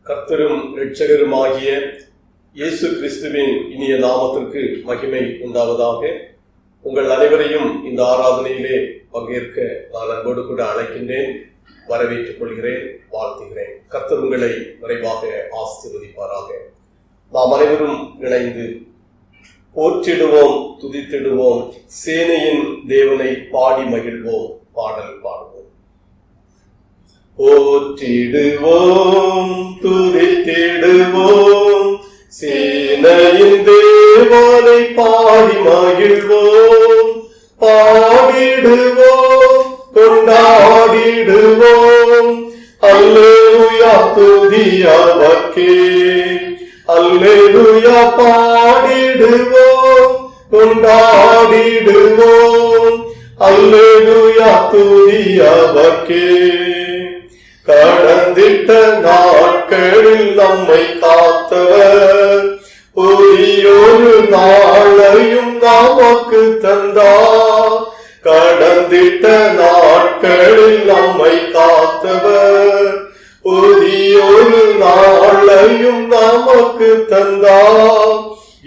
கர்த்தரும் இரட்சகருமாகிய இயேசு கிறிஸ்துவின் இனிய நாமத்திற்கு மகிமை உண்டாவதாக. உங்கள் அனைவரையும் இந்த ஆராதனையிலே பங்கேற்க நான் அன்போடு கூட அழைக்கின்றேன், வரவேற்றுக் கொள்கிறேன், வாழ்த்துகிறேன். கர்த்தர் உங்களை நிறைவாக ஆசீர்வதிப்பாராக. நாம் அனைவரும் இணைந்து போற்றிடுவோம், துதித்திடுவோம், சேனையின் தேவனை பாடி மகிழ்வோம், பாடல் பாடுவோம். போற்றிடுவோம், துதித்திடுவோம், சேனையின் தேவனை பாடி மகிழ்வோம், பாடிடுவோம், கொண்டாடிடுவோம். அல்லேலூயா, துதி அவர்க்கே. அல்லேலூயா, பாடிடுவோம், கொண்டாடிடுவோம். அல்லேலூயா, துதி அவர்க்கே. கடந்திட்ட நாட்களில் நம்மை காத்தவர், புதியொரு நாளையும் நமக்கு தந்தார். கடந்திட்ட நாட்களில் நம்மை காத்தவர், புதியொரு நாளையும் நமக்கு தந்தார்.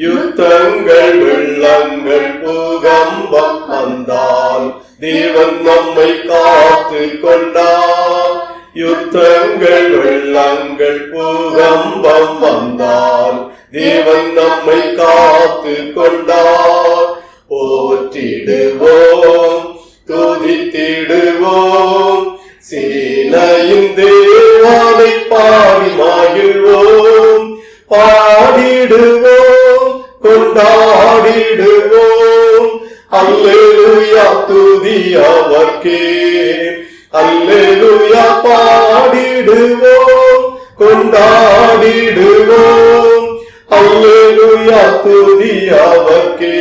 யுத்தங்கள் வெள்ளங்கள் பூகம்பம் வந்தால் தேவன் நம்மை காத்து கொண்டார். யுத்தங்கள் வெள்ளங்கள் பூகம்பம் வந்தால் தேவன் நம்மை காத்து கொண்டார். போற்றிடுவோம், துதித்திடுவோம், சேனையின் தேவனை பாடி மகிழ்வோம், பாடிடுவோம், கொண்டாடிடுவோம். அல்லேலூயா, துதி அவர்க்கே. அல்லேலூயா, பாடிடுவோம், கொண்டாடிடுவோம். அல்லேலூயா, துதி அவர்க்கே.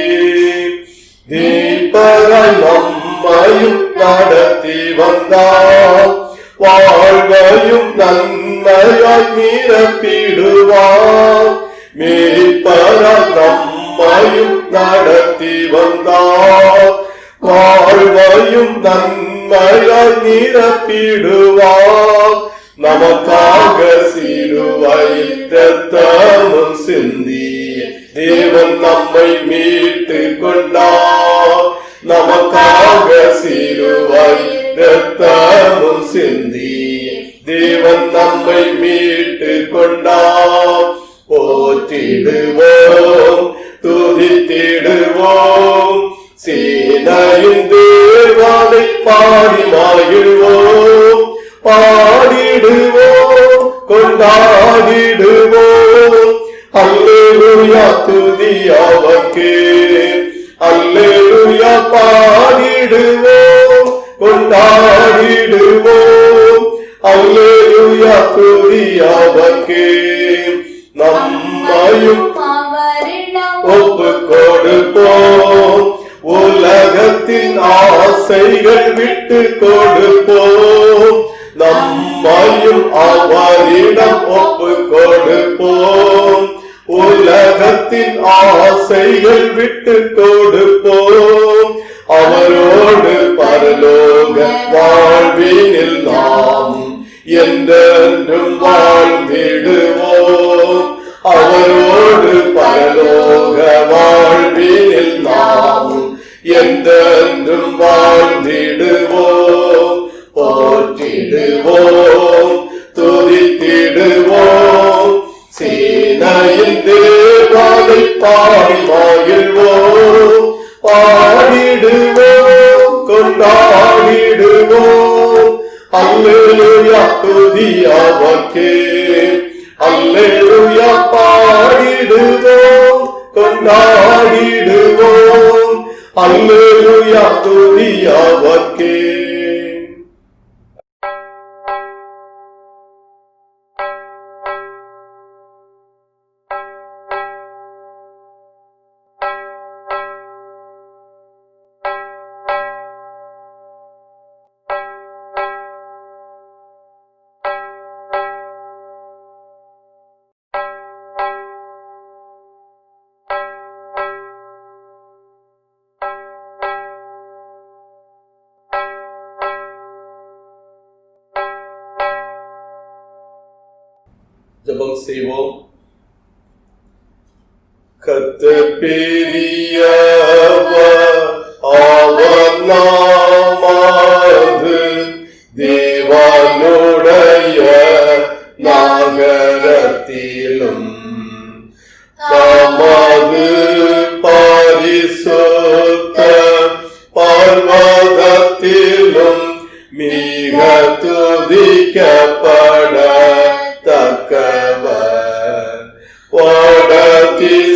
தீபராய் நம்மையும் நடத்தி வந்தார், வாழ்வையும் நன்மையாய் நிரப்பிடுவார். மீட்பராய் நம்மையும் நடத்தி வந்தார், வாழ்வையும் நன்மையாய் நிரப்பிடுவார். நமக்காக சிலுவையில் இரத்தமும் சிந்தி தேவன் நம்மை மீட்டு கொண்டார். நமக்காக சிலுவையில் இரத்தமும் சிந்தி தேவன் நம்மை மீட்டு கொண்டார். போற்றிடுவோம், துதித்திடுவோம், சேனையின் தேவனை பாடி மகிழ்வோம், பாடிடுவோம், கொண்டாடிடுவோம். அல்லேலூயா, துதி அவர்க்கே. அல்லேலூயா, பாடிடுவோம், கொண்டாடிடுவோம். அல்லேலூயா, துதி அவர்க்கே. நம்மையும் ஒப்பு கொடுப்போம், உலகத்தின் ஆசைகள் விட்டு கொடுப்போம். நம்மையும் அவரிடம் ஒப்பு கொடுப்போம், உலகத்தின் ஆசைகள் விட்டு கொடுப்போம். அவரோடு பரலோக வாழ்வினில் நாம் என்றென்றும் வாழ்ந்திடுவோம். அவரோடு பரலோக வாழ்வினில் நாம் என்றென்றும் வாழ்ந்திடுவோம். போற்றிடுவோம், துதித்திடுவோம், சேனையின் தேவனை பாடி மகிழ்வோம், பாடிடுவோம், கொண்டாடிடுவோம். அல்லேலூயா, துதி அவர்க்கே. அல்லேலூயா, பாடிடுவோம், கொண்டாடிடுவோம். அல்லேலூயா, துதி அவர்க்கே. ஜெபம் செய்வோம். கர்த்தர் பெரியவர், அவர் நாமது தேவனுடைய நகரத்திலும் தமது பரிசுத்த பர்வதத்திலும் மிக துதிக்கப்படத்தக்கவர். வடதிசையிலுள்ள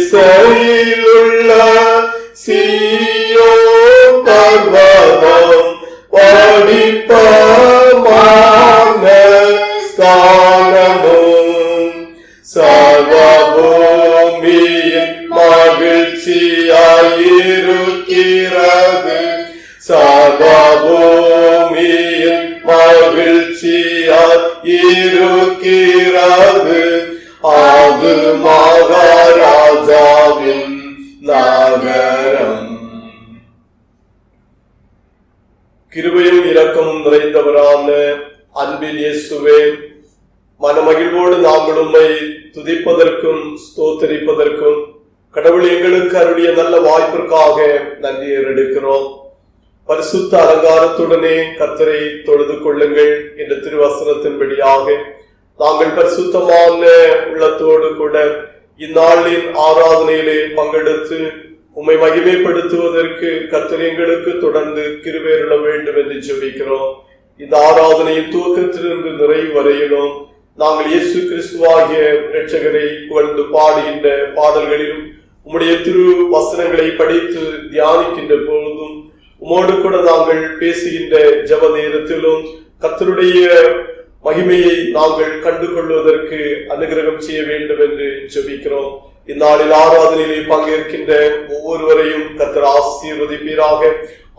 சீயோன் பர்வதம் வடிப்பமான ஸ்தானமும் சர்வபூமியின் மகிழ்ச்சியாயிருக்கிறது. சர்வபூமியின் மகிழ்ச்சியாயிருக்கிறது. அது மகாராஜாவின் நகரம். கிருபையும் இரக்கமும் நிறைந்தவரான அன்பின் இயேசுவே, மனமகிழ்வோடு நாங்கள் உம்மை துதிப்பதற்கும் ஸ்தோத்தரிப்பதற்கும் கடவுள் எங்களுக்கு அருளிய நல்ல வாய்ப்பிற்காக நன்றி எடுக்கிறோம். பரிசுத்த அலங்காரத்துடனே கர்த்தரை தொழுது கொள்ளுங்கள் என்ற திருவசனத்தின்படியாக நாங்கள் பரிசுத்தமான உள்ளத்தோடு கூட இந்நாளின் ஆராதனையிலே பங்கெடுத்து உம்மை மகிமைப்படுத்துவதற்கு கர்த்தர் எங்களுக்கு தொடர்ந்து கிருபை அருள வேண்டும் என்று ஜெபிக்கிறோம். இந்த ஆராதனையின் துவக்கத்திலிருந்து நிறைவு வரையிலும் நாங்கள் இயேசு கிறிஸ்துவாகிய இரட்சகரை புகழ்ந்து பாடுகின்ற பாடல்களிலும் உம்முடைய திரு வசனங்களை படித்து தியானிக்கின்ற பொழுதும் உமோடு கூட நாங்கள் பேசுகின்ற ஜெப நேரத்திலும் கர்த்தருடைய மகிமையை நாங்கள் கண்டு கொள்வதற்கு அனுகிரகம் செய்ய வேண்டும் என்று ஜெபிக்கிறோம். இந்நாளில் ஆராதனையிலே பங்கேற்கின்ற ஒவ்வொருவரையும் கர்த்தர் ஆசீர்வதிப்பீராக.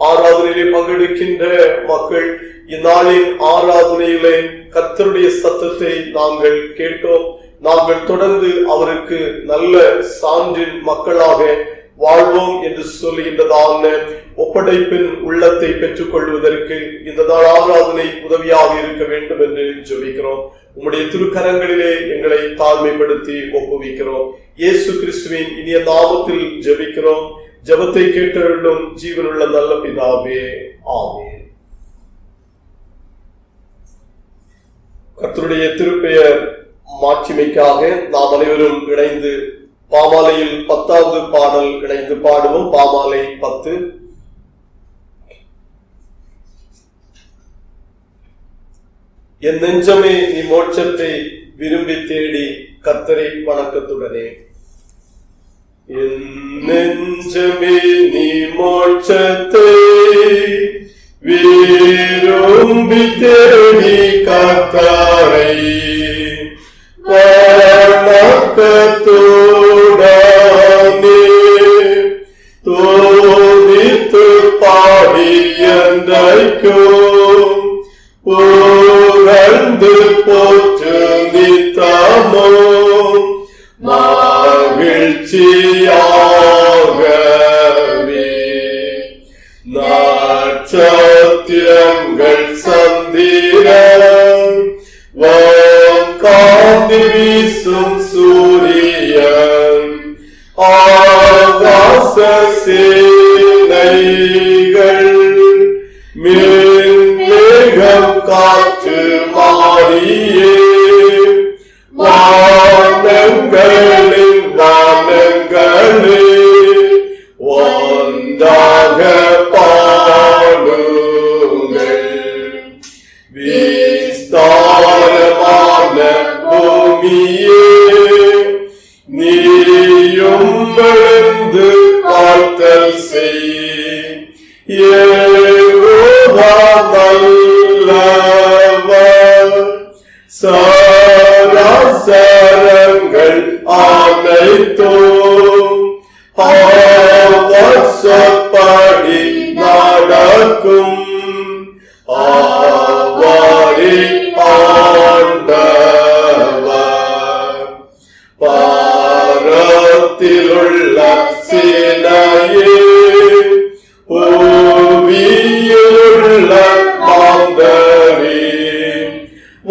ஆராதனையிலே பங்கெடுக்கின்ற மக்கள் இந்நாளின் ஆராதனையிலே கர்த்தருடைய சத்தத்தை நாங்கள் கேட்டோம். நாங்கள் தொடர்ந்து அவருக்கு நல்ல சான்றின் மக்களாக வாழ்வோம் என்று சொல்லுகின்றதான ஒப்படைப்பின் உள்ளத்தை பெற்றுக் கொள்வதற்கு இந்த நாள் ஆராதனை உதவியாக இருக்க வேண்டும் என்று ஜெபிக்கிறோம். உம்முடைய திருக்கரங்களிலே எங்களை தாழ்மைப்படுத்தி ஒப்புவிக்கிறோம். இயேசு கிறிஸ்துவின் இனிய நாமத்தில் ஜெபிக்கிறோம். ஜெபத்தை கேட்டருளும் ஜீவனுள்ள நல்ல பிதாவே, ஆமென். கர்த்தருடைய திருப்பெயர் மாட்சிமைக்காக நாம் அனைவரும் இணைந்து பாமாலையில் 10வது பாடல் இணைந்து பாடுவோம். பாமாலை 10. என் நெஞ்சமே நீ மோட்சத்தை விரும்பி தேடி கர்த்தரை வணக்கத்துடனே. என் நெஞ்சமே நீ மோட்சத்தை விரும்பி தேடி கர்த்தரை வணக்கத்துடனே தோதித்து பாடி என்றைக்கும் புகழ்ந்து போற்று நித்தமோ மகிழ்ச்சியாகவே. நட்சத்திரங்கள் சந்திரன் காந்தி வீசும் சூரியன் ஆகாச சேனைகள் மேகம் காற்று மாறியே வானங்களின் வானங்களே ஒன்றாக பாடுங்கள். விஸ்தாரமான பூமியே நீயும் எழுந்து வாழ்த்தல் செய். யெகோவா நல்லவர், சராசரங்கள் அனைத்தும் அவர் சொற்படி நடக்கும். அவரே ஆண்டவர். பாரத்திலுள்ள சேனையே புவியிலுள்ள மாந்தரே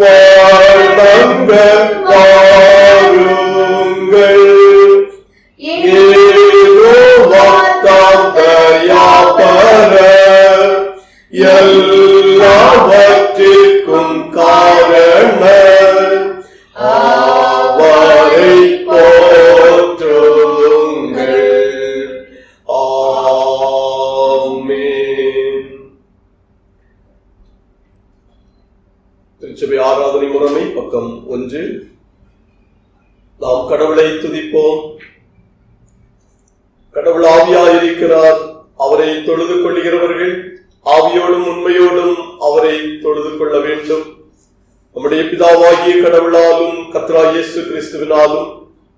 வாழ்க பக்கம் 1. நாம் கடவுளை துதிப்போம். கடவுள் ஆவியாயிருக்கிறார். அவரை தொழுது கொள்கிறவர்கள் ஆவியோடும் உண்மையோடும் அவரை தொழுது கொள்ள வேண்டும். நம்முடைய பிதாவாகிய கடவுளாலும் கர்த்தராகிய இயேசு கிறிஸ்துவினாலும்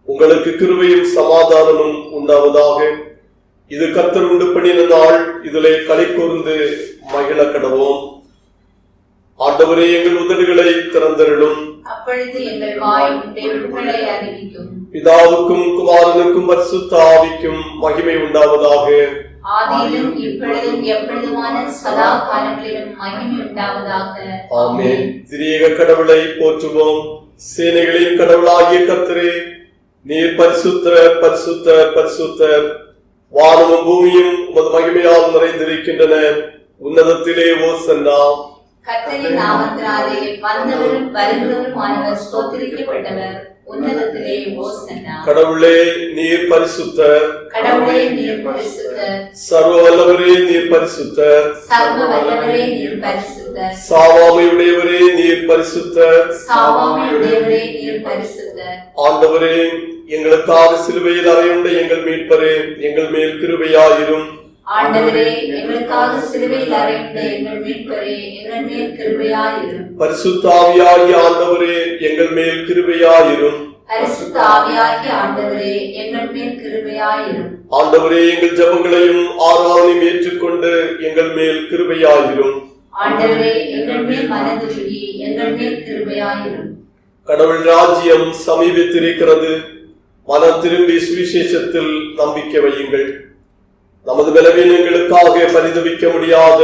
உங்களுக்கு கிருபையும் சமாதானமும் உண்டாவதாக. இது கர்த்தர் உண்டு பண்ணின நாள், இதிலே களி கூர்ந்து மகிழ கடவோம். ஆண்டவரே, எங்கள் உதடுகளை திறந்தருளும். அப்பொழுது எங்கள் வாய் உம்முடைய புகழை அறிவிக்கும். பிதாவுக்கும் குமாரனுக்கும் பரிசுத்த ஆவிக்கும் மகிமை உண்டாவதாக. ஆதியிலும் இப்பொழுதும் எப்பொழுதுமான சதா காலங்களிலும் மகிமை உண்டாவதாக. ஆமென். திரியேக கடவுளை போற்றுவோம். சேனைகளின் கடவுளாகிய கர்த்தரே, நீர் பரிசுத்தர், பரிசுத்தர், பரிசுத்தர். வானமும் பூமியும் உமது மகிமையால் நிறைந்திருக்கின்றன. உன்னதத்திலே ஓசன்னா. கர்த்தரின் நாமத்தினாலே வந்தவரும் வருகிறவருமானவர் ஸ்தோத்திரிக்கப்பட்டவர். உன்னதத்திலே ஓசன்னா. கடவுளே, நீர் பரிசுத்தர். கடவுளே, நீர் பரிசுத்தர். சர்வ வல்லவரே, நீர் பரிசுத்தர். சர்வ வல்லவரே, நீர் பரிசுத்தர். சாவாமையுடையவரே, நீர் பரிசுத்தர். சாவாமையுடையவரே, நீர் பரிசுத்தர். ஆண்டவரே, எங்களுக்காக சிலுவையில் அறையுண்ட எங்கள் மீட்பரே, எங்கள் மேல் கிருபையாயிரும். ஆண்டவரே, எங்களுக்காக சிலுவையில் அறையுண்ட எங்கள் மீட்பரே, எங்கள் மேல் கிருபையாயிரும். பரிசுத்த ஆவியாகிய ஆண்டவரே, எங்கள் மேல் கிருபையாயிரும். பரிசுத்த ஆவியாகிய ஆண்டவரே, எங்கள் மேல் கிருபையாயிரும். ஆண்டவரே, எங்கள் ஜெபங்களையும் ஆராதனையும் ஏற்றுக்கொண்டு எங்கள் மேல் கிருபையாயிரும். ஆண்டவரே, எங்கள் மேல் மனதுருகி எங்கள் மேல் கிருபையாயிரும். கடவுள் ராஜ்யம் சமீபித்திருக்கிறது. மனம் திரும்பி சுவிசேஷத்தில் நம்பிக்கை வையுங்கள். நமது பலவீனங்களுக்காக பரிதவிக்க முடியாத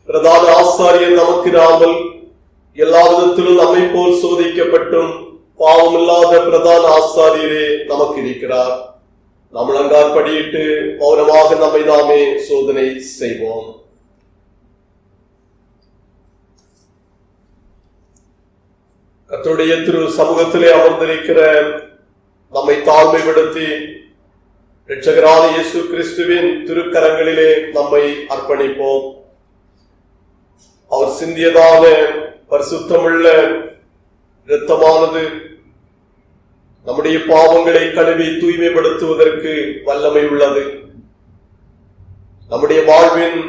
பிரதான ஆசாரியர் நமக்கு இராமல் எல்லா விதத்திலும் நம்மை போல் சோதிக்கப்பட்டும் பாவமில்லாத பிரதான ஆசாரியரே நமக்கு இருக்கிறார். நாம் அலங்கார்படியிட்டு மௌனமாக நம்மை நாமே சோதனை செய்வோம். கர்த்தருடைய திரு சமூகத்திலே அமர்ந்திருக்கிற நம்மை தாழ்மைப்படுத்தி இரட்சகரான இயேசு கிறிஸ்துவின் திருக்கரங்களிலே நம்மை அர்ப்பணிப்போம். அவர் சிந்தியதான பரிசுத்தமுள்ள இரத்தமானது நம்முடைய பாவங்களை கழுவி தூய்மைப்படுத்துவதற்கு வல்லமை உள்ளது. நம்முடைய வாழ்வின்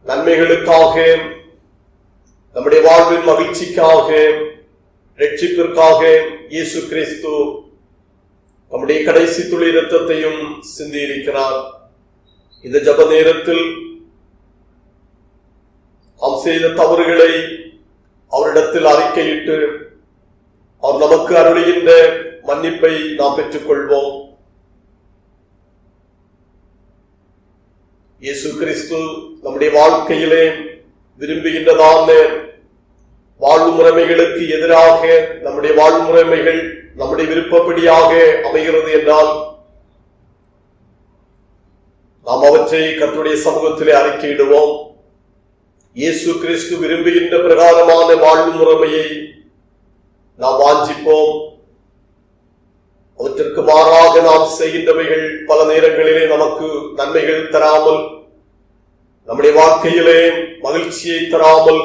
நன்மைகளுக்காக, நம்முடைய வாழ்வின் மகிழ்ச்சிக்காக, ரட்சிப்பிற்காக இயேசு கிறிஸ்து நம்முடைய கடைசி துளி இரத்தத்தையும் சிந்தியிருக்கிறார். இந்த ஜப நேரத்தில் நாம் செய்த தவறுகளை அவரிடத்தில் அறிக்கையிட்டு அவர் நமக்கு அருளுகின்ற மன்னிப்பை நாம் பெற்றுக் கொள்வோம். இயேசு கிறிஸ்து நம்முடைய வாழ்க்கையிலே விரும்புகின்றதான வாழ்வு முறைமைகளுக்கு எதிராக நம்முடைய வாழ்வு முறைமைகள் நம்முடைய விருப்பப்படியாக அமைகிறது என்றால் நாம் அவற்றை கர்த்தருடைய சமூகத்திலே அறிக்கையிடுவோம். இயேசு கிறிஸ்து விரும்புகின்ற பிரகாரமான வாழ்வு முறைமையை நாம் வாஞ்சிப்போம். அவற்றிற்கு மாறாக நாம் செய்கின்றவைகள் பல நேரங்களிலே நமக்கு நன்மைகள் தராமல், நம்முடைய வாழ்க்கையிலே மகிழ்ச்சியை தராமல்,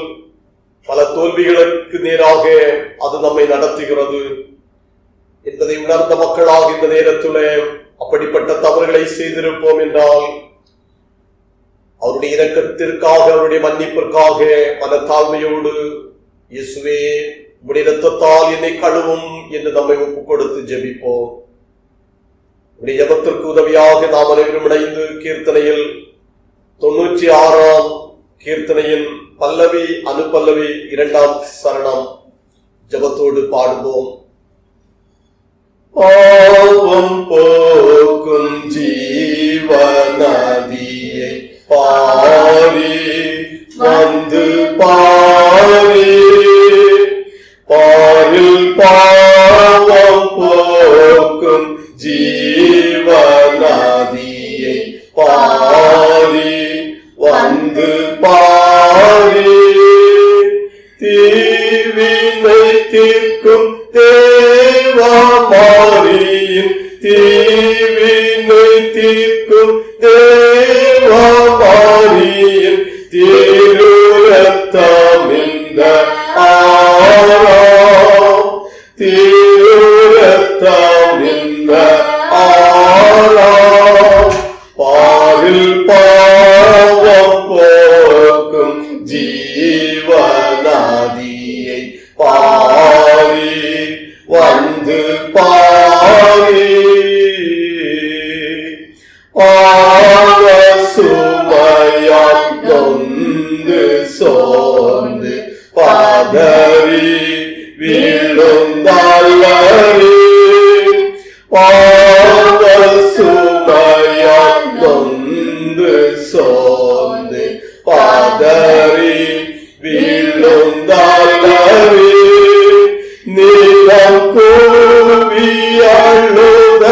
பல தோல்விகளுக்கு நேராக அது நம்மை நடத்துகிறது என்பதை உணர்ந்த மக்களாக இந்த நேரத்திலே அப்படிப்பட்ட தவறுகளை செய்திருப்போம் என்றால் அவருடைய இரக்கத்திற்காக, அவருடைய மன்னிப்பிற்காக மனத்தாழ்மையோடு இயேசுவே உம்முடைய இரத்தத்தால் என்னை கழுவும் என்று நம்மை ஒப்புக் கொடுத்து ஜெபிப்போம். உடைய ஜெபத்திற்கு உதவியாக நாம் அனைவரும் இணைந்து கீர்த்தனையில் 96ஆம் கீர்த்தனையின் பல்லவி அனுபல்லவி 2ஆம் சரணம் ஜெபத்தோடு பாடுவோம். பாவம் போக்கும் ஜீவநதியை பாரி வந்து பாரி, பாரில் பாவம் போக்கும் ஜீவநதியை பாரி வந்து பாரி, தீவினை தீர்க்கும் தேவமாரியின் தீவினை தீர்க்கும் தேவமாரியின் திருரத்தம் இந்த ஆரா தீரத்தாம் நின்ற ஆளாம் பாரில் பாவம் போக்கும் ஜீவநாதியை பாரி வந்து பாரி பாவ சுமையால் நொந்து சோர்ந்து பாதரி வீழுந்தாளரி பாவ சுமையால் நொந்து சோர்ந்து பாதரி வீழுந்தாளரி நீலம் கூவி அழுத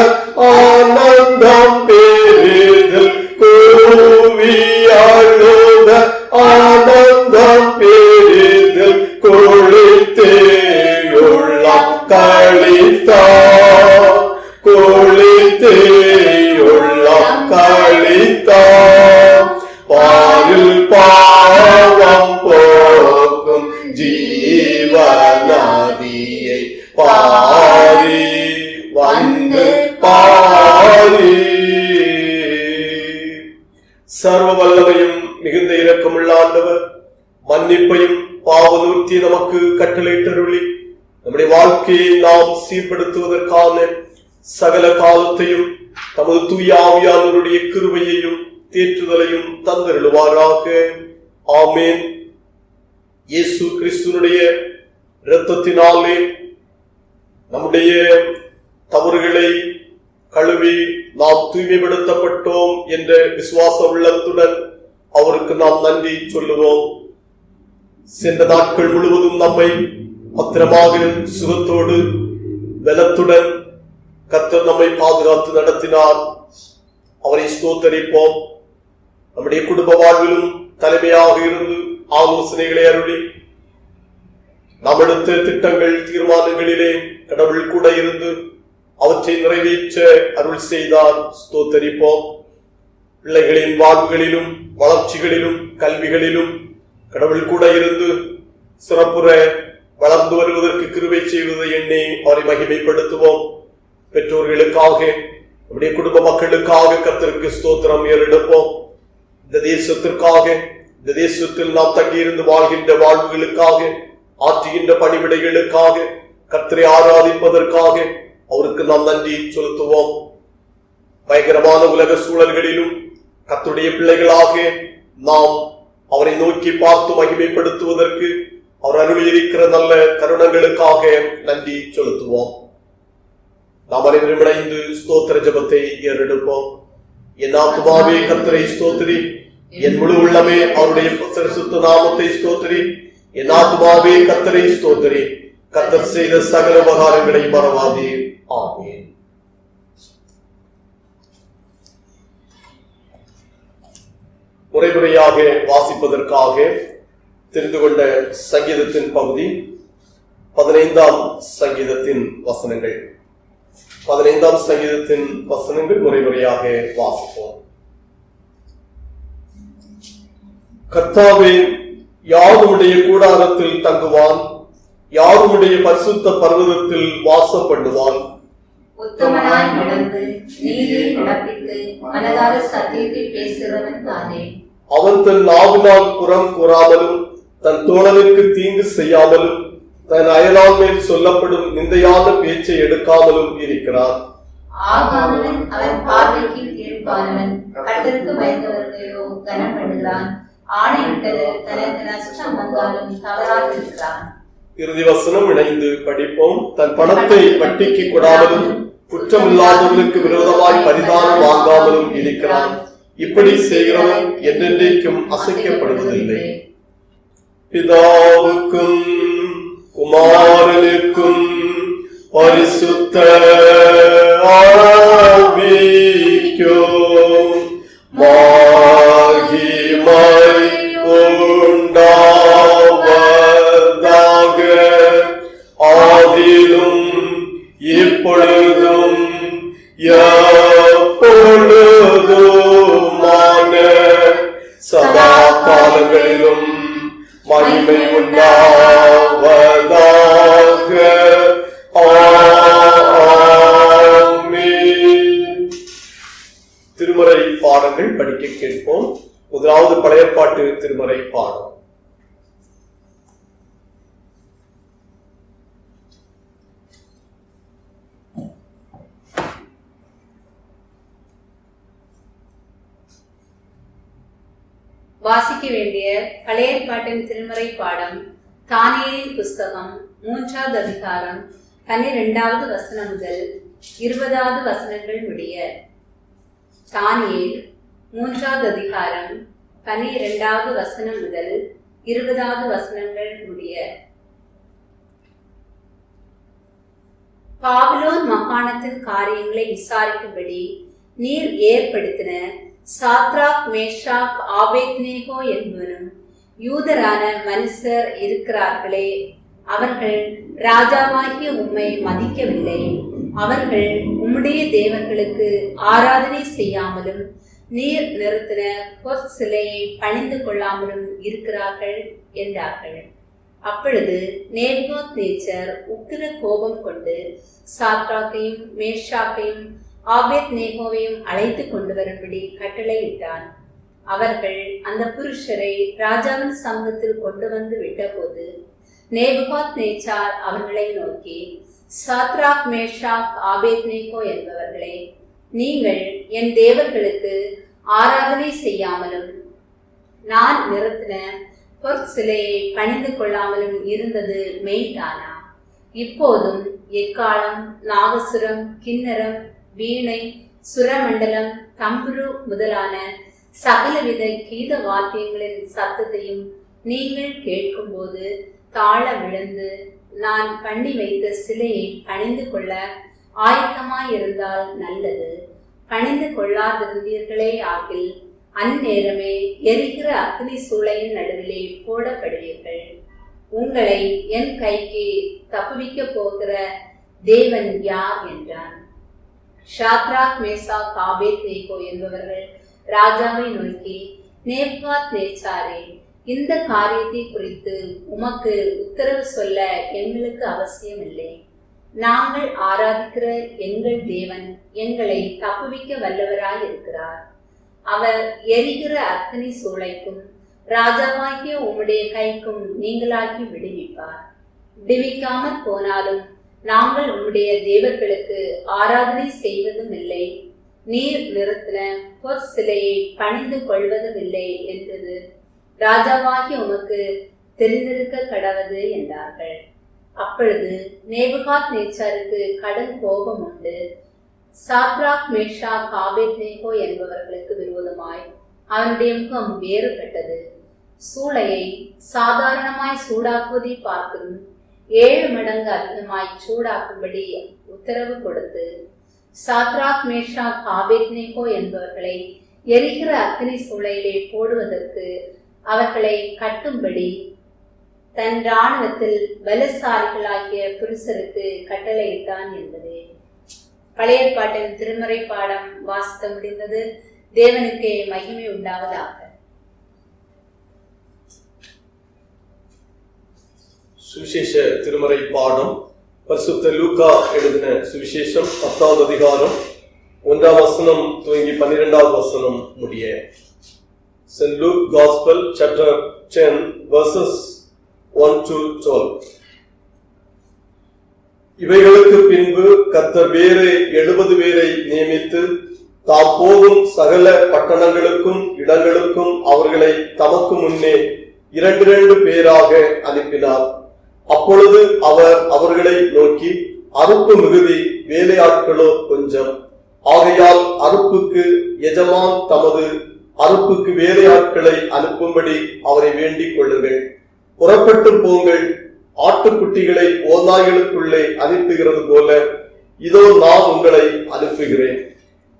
ஆனந்தம் பெரிதில் கூவி அழுத ஆனந்தம் பெரிதில் குளித்தேயுள்ளம் களித்தார் குளித்தேயுள்ளம் களித்தார் பாரில் பாவம் போக்கும் ஜீவநாதியை பாரி வந்து பாரி. சர்வ வல்லமையும் மிகுந்த இரக்கமுள்ள ஆண்டவர் மன்னிப்பையும் பாவ நிவர்த்தி நமக்கு கட்டளையிட்டருளி நம்முடைய வாழ்க்கையை நாம் சீர்படுத்துவதற்கான சகல காலத்தையும் தமது தூய ஆவியானவருடைய கிருபையையும் தேற்றுதலையும் தந்தருளுவாராக. ஆமேன். இயேசு கிறிஸ்துவினுடைய இரத்தத்தினாலே நம்முடைய தவறுகளை கழுவி நாம் தூய்மைப்படுத்தப்பட்டோம் என்ற விசுவாச உள்ளத்துடன் அவருக்கு நாம் நன்றி சொல்லுவோம். சென்ற நாட்கள் முழுவதும் நம்மை பத்திரமாக சுகத்தோடு பலத்துடன் கர்த்தர் நம்மை பாதுகாத்து நடத்தினார். அவரை ஸ்தோத்தரிப்போம். நம்முடைய குடும்ப வாழ்விலும் தலைமையாக இருந்து ஆலோசனைகளை அருளி நாம் எடுத்த திட்டங்கள் தீர்மானங்களிலே கடவுள் கூட இருந்து அவற்றை நிறைவேற்ற அருள் செய்தார். ஸ்தோத்தரிப்போம். பிள்ளைகளின் வாழ்வுகளிலும் வளர்ச்சிகளிலும் கல்விகளிலும் கடவுள் கூட இருந்து சிறப்புற வளர்ந்து வருவதற்கு கிருபை செய்வதை எண்ணி அவரை மகிமைப்படுத்துவோம். பெற்றோர்களுக்காக நம்முடைய குடும்ப மக்களுக்காக கர்த்தருக்கு ஸ்தோத்திரம் ஏறெடுப்போம். இந்த தேசத்திற்காக, இந்த தேசத்தில் நாம் தங்கியிருந்து வாழ்கின்ற வாழ்வுகளுக்காக, ஆற்றுகின்ற பணிவிடைகளுக்காக, கர்த்தரை ஆராதிப்பதற்காக அவருக்கு நாம் நன்றி செலுத்துவோம். பயங்கரமான உலக சூழல்களிலும் கர்த்தருடைய பிள்ளைகளாக நாம் அவரை நோக்கி பார்த்து மகிமைப்படுத்துவதற்கு அவர் அருளியிருக்கிற நல்ல தருணங்களுக்காக நன்றி செலுத்துவோம். நாம் அனைவரும் இணைந்து ஸ்தோத்திர ஜெபத்தை ஏறெடுப்போம். என் ஆத்துமாவே கர்த்தரை ஸ்தோத்திரி, என் முழு உள்ளமே அவருடைய பரிசுத்த நாமத்தை ஸ்தோத்திரி. என் ஆத்துமாவே கர்த்தரை ஸ்தோத்திரி, கர்த்தர் செய்த சகல உபகாரங்களை மறவாதே. ஆமென். முறைமுறையாக வாசிப்பதற்காக தெரிந்து கொண்ட சங்கீதத்தின் பகுதி 15ஆம் சங்கீதத்தின் வசனங்கள். 15ஆம் சங்கீதத்தின் வசனங்கள் முறைமுறையாக வாசிப்போம். கர்த்தாவே, யாருடைய கூடாரத்தில் தங்குவான், யாருடைய பரிசுத்த பர்வதத்தில் வாசம் பண்ணுவான். உத்தமனாய் நடந்து நீதியை நடப்பித்து மனதார சத்தியத்தை பேசுகிறவன் தானே. அவன் தன் நாவினால் புறம் கூறாமலும் தன் தோழனுக்கு தீங்கு செய்யாமலும் தன் அயலான் மேல் சொல்லப்படும் நிந்தையான பேச்சை எடுக்காமலும் இருக்கிறான். ஆகாதவன் அவன் பார்வைக்கு தீர்ப்பானவன், கர்த்தருக்கு பயந்தவர்களையோ கனம் பண்ணுகிறான். ஆணையிட்டது தனக்கு நஷ்டம் வந்தாலும் தவறாதிருக்கிறான். இறுதி வசனம் இணைந்து படிப்போம். தன் பணத்தை வட்டிக்கு கொடாமலும் குற்றமில்லாதவனுக்கு விரோதமாய் பரிதானம் வாங்காமலும் இருக்கிறான். இப்படி செய்கிறவன் என்றென்றைக்கும் அசைக்கப்படுவதில்லை. பிதாவுக்கும் குமாரனுக்கும் பரிசுத்த ஆவிக்கும் மகிமை உண்டாவதாக. ஆதியிலும் இப்பொழுதும் எப்பொழுதுமான சதா காலங்களிலும் மகிமை உண்டாவதாக. முதலாவது பழைய ஏற்பாட்டு திருமறை பாடம். வாசிக்க வேண்டிய பழைய ஏற்பாட்டின் திருமறை பாடம் தானியேலின் புஸ்தகம் 3வது அதிகாரம் 12வது வசனம் முதல் 20வது வசனங்கள் முடிய. தானியேல் 3வது அதிகாரம் 12வது வசனம் முதல் 20வது வசனங்கள் முடிய. பாபிலோன் மாகாணத்தின் காரியங்களை விசாரிக்கும்படி நீர் ஏற்படுத்தின சாத்ராக், மேஷாக், ஆபேத்நேகோ என்பவரும் யூதரான மனுஷர் இருக்கிறார்களே, அவர்கள் ராஜாவாகிய உம்மை மதிக்கவில்லை. அவர்கள் உம்முடைய தேவர்களுக்கு ஆராதனை செய்யாமலும் நீர் நிறுத்தின பொற்சிலையை பணிந்து கொள்ளாமலும் இருக்கிறார்கள் என்றார்கள். அப்பொழுது நேபுகாத்நேச்சர் உக்கிர கோபம் கொண்டு சாத்ராக்கையும் மேஷாக்கையும் ஆபேத்நேகோவையும் அழைத்து கொண்டு வரும்படி கட்டளையிட்டான். அவர்கள் அந்த புருஷரை ராஜாவின் சமூகத்தில் கொண்டு வந்து விட்டபோது நேபுகாத்நேச்சார் அவர்களை நோக்கி, சாத்ராக், மேஷாக், ஆபேத்நேகோ என்பவர்களே, நீங்கள் என் தேவர்களுக்கு ஆராதனை செய்யாமலும் நான் நிறுத்தின பொற்சிலையை பணிந்து கொள்ளாமலும் இருந்தது மெய்தானா? இப்போதும் எக்காலம், நாகசுரம், கிண்ணரம், வீணை, சுரமண்டலம், தம்புரு முதலான சகலவித கீத வாத்தியங்களின் சத்தத்தையும் நீங்கள் கேட்கும்போது தாழ விழுந்து நான் பண்ணி வைத்த சிலையை பணிந்து கொள்ள ஆயத்தமாயிருந்தால் நல்லது. பணிந்து கொள்ளாதிருந்தீர்களே ஆகில் அந்நேரமே எரிகிற அக்னி சூளையின் நடுவிலே போடப்படுவீர்கள். உங்களை என் கைக்கு தப்புவிக்க போகிற தேவன் யார் என்றான். சாத்ராக், மேஷாக், ஆபேத்நேகோ என்பவர்கள் ராஜாவை நோக்கி, நேபுகாத்நேச்சாரே, இந்த காரியத்தை குறித்து உமக்கு உத்தரவு சொல்ல எங்களுக்கு அவசியமில்லை. நாங்கள் ஆராதிக்கிற எங்கள் தேவன் எங்களை தப்புவிக்க வல்லவராய் இருக்கிறார். அவர் எரிகிற அக்னி சூளைக்கும் ராஜாவாகிய உம்முடைய கைக்கும் நீங்களாக்கி விடுவிப்பார். விடுவிக்காமற் போனாலும் நாங்கள் உம்முடைய தேவர்களுக்கு ஆராதனை செய்வதும் இல்லை, நீர் நிறுத்தின பொற்சிலையை பணிந்து கொள்வதும் இல்லை என்றது ராஜாவாகி உமக்கு தெரிந்திருக்க கடவது என்றார்கள். அப்பொழுது நேபுகாத்நேச்சாருக்கு கடும் கோபம் உண்டு. சாத்ராக், மேஷாக், ஆபேத்நேகோ என்பவர்களுக்கு விரோதமாய் அவனுடைய முகம் வேறுபட்டது. சூளையை சாதாரணமாய் சூடாக்குவதை பார்க்கும் 7 மடங்கு அதிகமாய் சூடாக்கும்படி உத்தரவு கொடுத்து சாத்ராக், மேஷாக், ஆபேத்நேகோ என்பவர்களை எரிகிற அக்னி சூளையிலே போடுவதற்கு அவர்களை கட்டும்படி தன் இராணுவத்தில் பலசாலிகளாகிய புருஷருக்கு கட்டளையிட்டான் என்பதே. பழைய ஏற்பாட்டின் திருமறை பாடம் வாசிக்க முடிந்தது. தேவனுக்கே மகிமை உண்டாவதாக. சுவிசேஷ திருமறை பாடம் பரிசுத்த லூக்கா எழுதின சுவிசேஷம் 10வது அதிகாரம் 1ஆம் வசனம் துவங்கி 12வது வசனம் முடிய. St. Luke Gospel chapter 10 verses 1 to 12. இவைகளுக்கு பின்பு கர்த்தர் வேறு 70 பேரை நியமித்து தாம் போகும் சகல பட்டணங்களுக்கும் இடங்களுக்கும் அவர்களை தமக்கு முன்னே 2 பேராக அனுப்பினார். அப்பொழுது அவர் அவர்களை நோக்கி, அறுப்பு மிகுதி, வேலையாட்களோ கொஞ்சம். ஆகையால் அறுப்புக்கு எஜமான் தமது அறுப்புக்கு வேலையாட்களை அனுப்பும்படி அவரை வேண்டிக் கொள்ளுங்கள். புறப்பட்டு போங்கள். ஆட்டுக்குட்டிகளை ஓநாய்களுக்குள்ளே அனுப்புகிறது போல இதோ நான் உங்களை அனுப்புகிறேன்.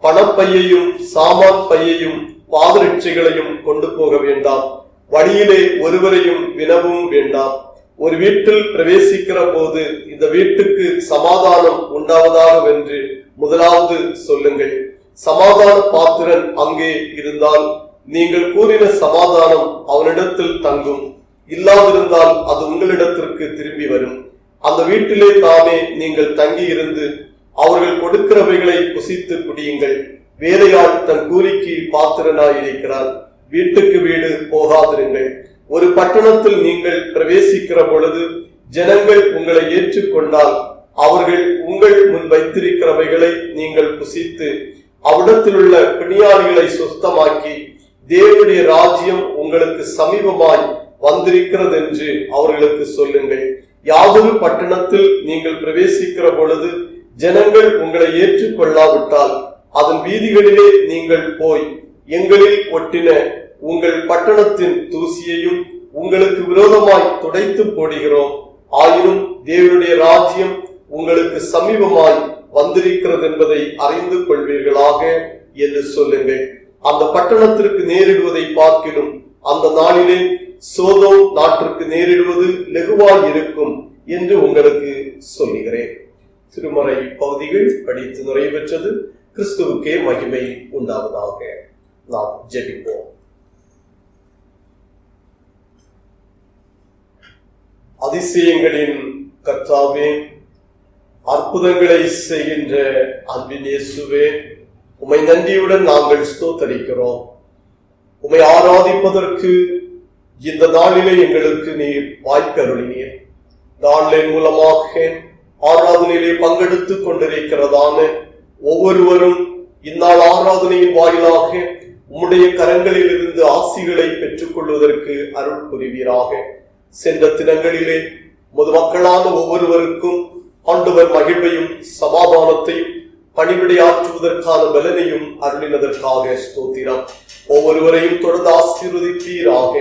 பணப்பையையும் சாமான் பையையும் பாதரட்சைகளையும் கொண்டு போக வேண்டாம். வழியிலே ஒருவரையும் வினவும் வேண்டாம். ஒரு வீட்டில் பிரவேசிக்கிற போது இந்த வீட்டுக்கு சமாதானம் உண்டாவதாகவென்று முதலாவது சொல்லுங்கள். சமாதான பாத்திரன் அங்கே இருந்தால் நீங்கள் கூறின சமாதானம் அவனிடத்தில் தங்கும். இல்லாதிருந்தால் அது உங்களிடத்திற்கு திரும்பி வரும். அந்த வீட்டிலே தானே நீங்கள் தங்கி இருந்து அவர்கள் கொடுக்கிறவைகளை புசித்து குடியுங்கள். வேலையாள் தன் கூலிக்கு பாத்திரனாய் இருக்கிறார். வீட்டுக்கு வீடு போகாதிருங்கள். ஒரு பட்டணத்தில் நீங்கள் பிரவேசிக்கிற பொழுது ஜனங்கள் உங்களை ஏற்றுக்கொண்டால் அவர்கள் உங்கள் முன் வைத்திருக்கிறவைகளை நீங்கள் புசித்து அவ்விடத்தில் உள்ள பிணியாளிகளை சுத்தமாக்கி தேவனுடைய ராஜ்யம் உங்களுக்கு சமீபமாய் வந்திருக்கிறது என்று அவர்களுக்கு சொல்லுங்கள். யாதொரு பட்டணத்தில் நீங்கள் பிரவேசிக்கிற பொழுது ஜனங்கள் உங்களை ஏற்றுக்கொள்ளாவிட்டால் அதன் வீதிகளிலே நீங்கள் போய் எங்களில் ஒட்டின உங்கள் பட்டணத்தின் தூசியையும் உங்களுக்கு விரோதமாய் துடைத்து போடுகிறோம், ஆயினும் தேவனுடைய ராஜ்யம் உங்களுக்கு சமீபமாய் வந்திருக்கிறது என்பதை அறிந்து கொள்வீர்களாக என்று சொல்லுங்கள். அந்த பட்டணத்திற்கு நேரிடுவதை பார்க்கிலும் அந்த நாளிலே சோதோம் நாட்டிற்கு நேரிடுவது லெகுவாய் இருக்கும் என்று உங்களுக்கு சொல்லுகிறேன். திருமறை பகுதிகள் படித்து நிறைவேற்றது. கிறிஸ்துவுக்கே மகிமை உண்டாவதாக. நாம் ஜெபிப்போம். அதிசயங்களின் கர்த்தாவே, அற்புதங்களை செய்கின்ற அன்பின் இயேசுவே, உம்மை நன்றியுடன் நாங்கள் ஸ்தோத்தரிக்கிறோம். உம்மை ஆராதிப்பதற்கு இந்த நாளிலே எங்களுக்கு நீர் வாய்ப்பருளினீர். ஆன்லைன் மூலமாக ஆராதனையிலே பங்கெடுத்துக் கொண்டிருக்கிறதான ஒவ்வொருவரும் இந்நாள் ஆராதனையின் வாயிலாக உம்முடைய கரங்களில் இருந்து ஆசிகளை பெற்றுக் கொள்வதற்கு அருள் புரிவீராக. சென்ற தினங்களிலே பொதுமக்களான ஒவ்வொருவருக்கும் ஆண்டவர் மகிழ்வையும் சமாதானத்தையும் பணிவிடையாற்றுவதற்கான பலனையும் அருளினதற்காக ஸ்தோத்திரம். ஒவ்வொருவரையும் தொடர்ந்து ஆசீர்வதிப்பீராக.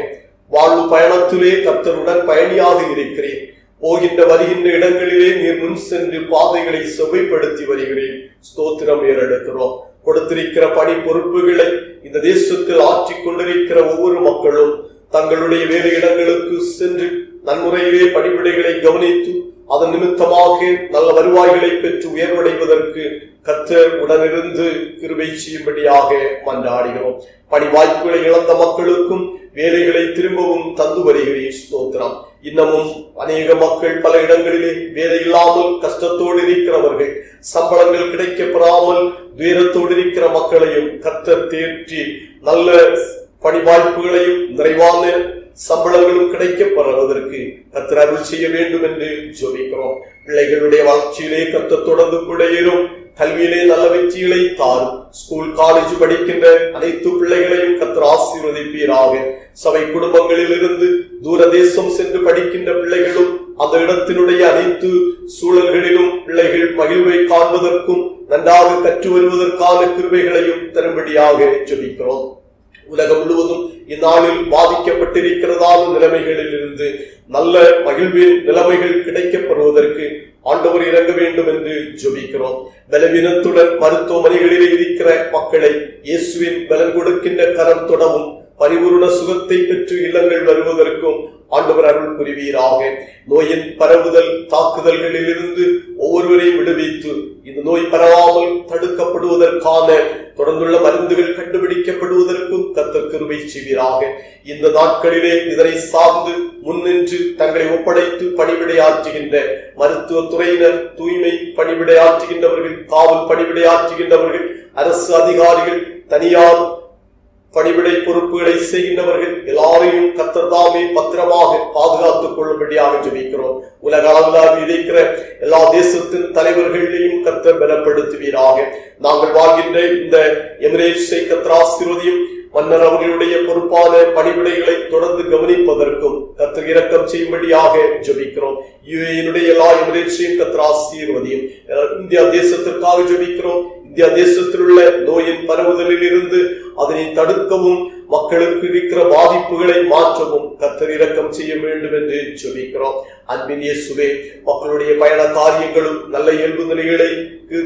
வாழ்வு பயணத்திலே கர்த்தருடன் பயணியாக இருக்கிறேன். போகின்ற வருகின்ற இடங்களிலே நீர் முன் சென்று பாதைகளை செவ்வைப்படுத்தி வருகிறேன். ஸ்தோத்திரம் ஏறெடுக்கிறோம். கொடுத்திருக்கிற பணி பொறுப்புகளை இந்த தேசத்தில் ஆற்றிக் கொண்டிருக்கிற ஒவ்வொரு மக்களும் தங்களுடைய வேலை இடங்களுக்கு சென்று நன்முறையிலே பணிவிடைகளை கவனித்து அதன் நிமித்தமாக நல்ல வருவாய்களை பெற்று உயர்வடைவதற்கு கர்த்தர் உடனிருந்து கிருபை செய்யும்படியாக மன்றாடுகிறோம். பணி வாய்ப்புகளை இழந்த மக்களுக்கும் வேலைகளை திரும்பவும் தந்து வருகிறேன். ஸ்தோத்திரம். இன்னமும் அநேக மக்கள் பல இடங்களிலே வேலை இல்லாமல் கஷ்டத்தோடு இருக்கிறவர்கள், சம்பளங்கள் கிடைக்கப்பெறாமல் துயரத்தோடு இருக்கிற மக்களையும் கர்த்தர் தேற்றி நல்ல பணி வாய்ப்புகளையும் நிறைவான சம்பளங்களும் கிடைக்கப்பெறுவதற்கு கர்த்தர் அருள் செய்ய வேண்டும் என்று ஜெபிக்கிறோம். பிள்ளைகளுடைய வளர்ச்சியிலே கர்த்தர் தொடர்ந்து குடையேறும். கல்வியிலே நல்ல வெற்றிகளை தாரும். ஸ்கூல் காலேஜ் படிக்கின்ற அனைத்து பிள்ளைகளையும் கர்த்தர் ஆசீர்வதிப்பீராக. சபை குடும்பங்களில் இருந்து தூர தேசம் சென்று படிக்கின்ற பிள்ளைகளும் அந்த இடத்தினுடைய அனைத்து சூழல்களிலும் பிள்ளைகள் மகிழ்வை காண்பதற்கும் நன்றாக கற்று வருவதற்கான கிருபைகளையும் தரும்படியாக ஜெபிக்கிறோம். உலகம் முழுவதும் இந்நாளில் பாதிக்கப்பட்டிருக்கிறதான நிலைமைகளில் இருந்து நல்ல மகிழ்வின் நிலைமைகள் கிடைக்கப்பெறுவதற்கு ஆண்டவர் இறங்க வேண்டும் என்று ஜெபிக்கிறோம். பலவீனத்துடன் மருத்துவமனைகளில் இருக்கிற மக்களை இயேசுவின் பலன் கொடுக்கின்ற கரம் தொடவும் பரிபூர்ண சுகத்தை பெற்று இல்லங்கள் வருவதற்கும் ஆண்டவர் அருள் புரிவீராக. நோயின் பரவுதல் தாக்குதல்களில் இருந்து ஒவ்வொருவரையும் விடுவித்து இந்த நோய் பரவாமல் தடுக்கப்படுவதற்கான தொடர்ந்துள்ள மருந்துகள் கண்டுபிடிக்கப்படுவதற்கும் கர்த்தர் கிருபை செய்வீராக. இந்த நாட்களிலே இதனை சார்ந்து முன்னின்று தங்களை ஒப்படைத்து பணிவிடையாற்றுகின்ற மருத்துவ துறையினர், தூய்மை பணிவிடையாற்றுகின்றவர்கள், காவல் பணிவிடையாற்றுகின்றவர்கள், அரசு அதிகாரிகள், தனியார் பணிவிடை பொறுப்புகளை செய்கின்றவர்கள் எல்லாரையும் கர்த்தர் தாமே பத்திரமாக பாதுகாத்துக் கொள்ளும்படியாக ஜெபிக்கிறோம். உலக அளவில் இருக்கிற எல்லா தேசத்தின் தலைவர்களையும் கர்த்தர் பலப்படுத்துவீராக. நாங்கள் வாழ்கின்ற இந்த எமிரேட்ஸை கர்த்தர் ஆசீர்வதியும். மன்னர் அவர்களுடைய பொறுப்பான பணிவிடைகளை தொடர்ந்து கவனிப்பதற்கும் கர்த்தர் இரக்கம் செய்யும்படியாக ஜெபிக்கிறோம். யுஏஇனுடைய எல்லா எமிரேட்ஸையும் கர்த்தர் ஆசீர்வதியும். இந்தியா தேசத்திற்காக ஜெபிக்கிறோம். இந்தியா தேசத்தில் உள்ள நோயின் பரவுதலில் இருந்து அதனை தடுக்கவும் மக்களுக்கு இருக்கிற பாதிப்புகளை மாற்றவும் கர்த்தர் இரக்கம் செய்ய வேண்டும் என்று ஜெபிக்கிறோம். அன்பின் இயேசுவே, மக்களுடைய பயண காரியங்களும் நல்ல இயல்பு நிலைகளை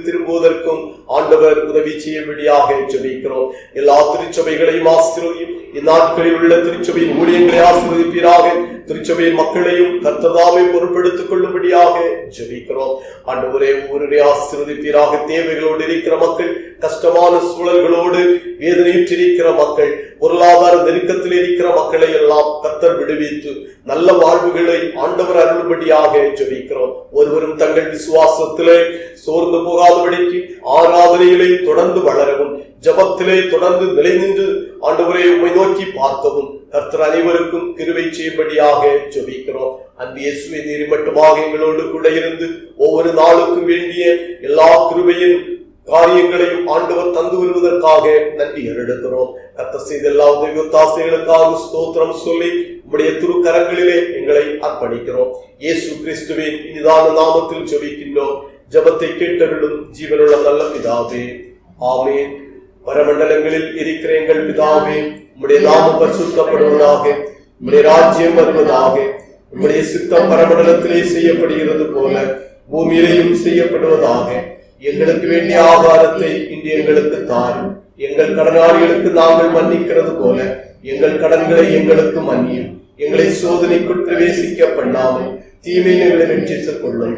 திரும்புவதற்கும் ஆண்டவர் உதவி செய்யும்படியாக ஜெபிக்கிறோம். எல்லா திருச்சபைகளையும் ஆசீர்வதியும். இந்நாட்களில் உள்ள திருச்சபையின் ஊழியங்களை ஆசீர்வதிப்பீராக. திருச்சபையின் மக்களையும் கர்த்தர் தாமே பொறுப்பெடுத்துக் கொள்ளும்படியாக ஜெபிக்கிறோம். ஆண்டவரே, ஒவ்வொருவரை ஆசீர்வதிப்பீராக. தேவைகளோடு இருக்கிற மக்கள் கஷ்டமான சூழல்களோடு வேதனையுற்றிருக்கிற மக்கள், பொருளாதார நெருக்கத்தில் இருக்கிற மக்களை எல்லாம் கர்த்தர் விடுவித்து நல்ல வாழ்வுகளை ஆண்டவர் அருள்படியாக ஜெபிக்கிறோம். ஒருவரும் தங்கள் விசுவாசத்திலே சோர்ந்து போகாதபடிக்கு ஆராதனையிலே தொடர்ந்து வளரவும், ஜபத்திலே தொடர்ந்து நிலை நின்று ஆண்டவரை உம்மை நோக்கி பார்க்கவும் கர்த்தர் அனைவருக்கும் கிருபை செய்யும்படியாக ஜெபிக்கிறோம். அன்பு இயேசுவே, நீர் மட்டுமாக எங்களோடு கூட இருந்து ஒவ்வொரு நாளுக்கும் வேண்டிய எல்லா கிருபையின் காரியங்களையும் ஆண்டவர் தந்து வருவதற்காக நன்றி எடுக்கிறோம். கர்த்தர் செய்த எல்லா உதவி ஒத்தாசைகளுக்காக ஸ்தோத்திரம் சொல்லி உம்முடைய திருக்கரங்களிலே எங்களை அர்ப்பணிக்கிறோம். இயேசு கிறிஸ்துவின் இனிதான நாமத்தில் ஜெபிக்கின்றோம். ஜெபத்தை கேட்டருளும் ஜீவனுள்ள நல்ல பிதாவே, ஆமென். பரமண்டலங்களில் இருக்கிற எங்கள் பிதாவே, உம்முடைய நாமம் பரிசுத்தப்படுவதாக, உம்முடைய ராஜ்யம் வருவதாக, உம்முடைய சித்தம் பரமண்டலத்திலே செய்யப்படுகிறது போல பூமியிலேயும் செய்யப்படுவதாக. எங்களுக்கு வேண்டிய ஆகாரத்தை இன்று எங்களுக்கு தாரும். எங்கள் கடனாளிகளுக்கு நாங்கள் மன்னிக்கிறது போல எங்கள் கடன்களை எங்களுக்கு மன்னியும். எங்களை சோதனைக்குள் பிரவேசிக்க பண்ணாமல் தீமையை எங்களை ரட்சித்துக் கொள்ளும்.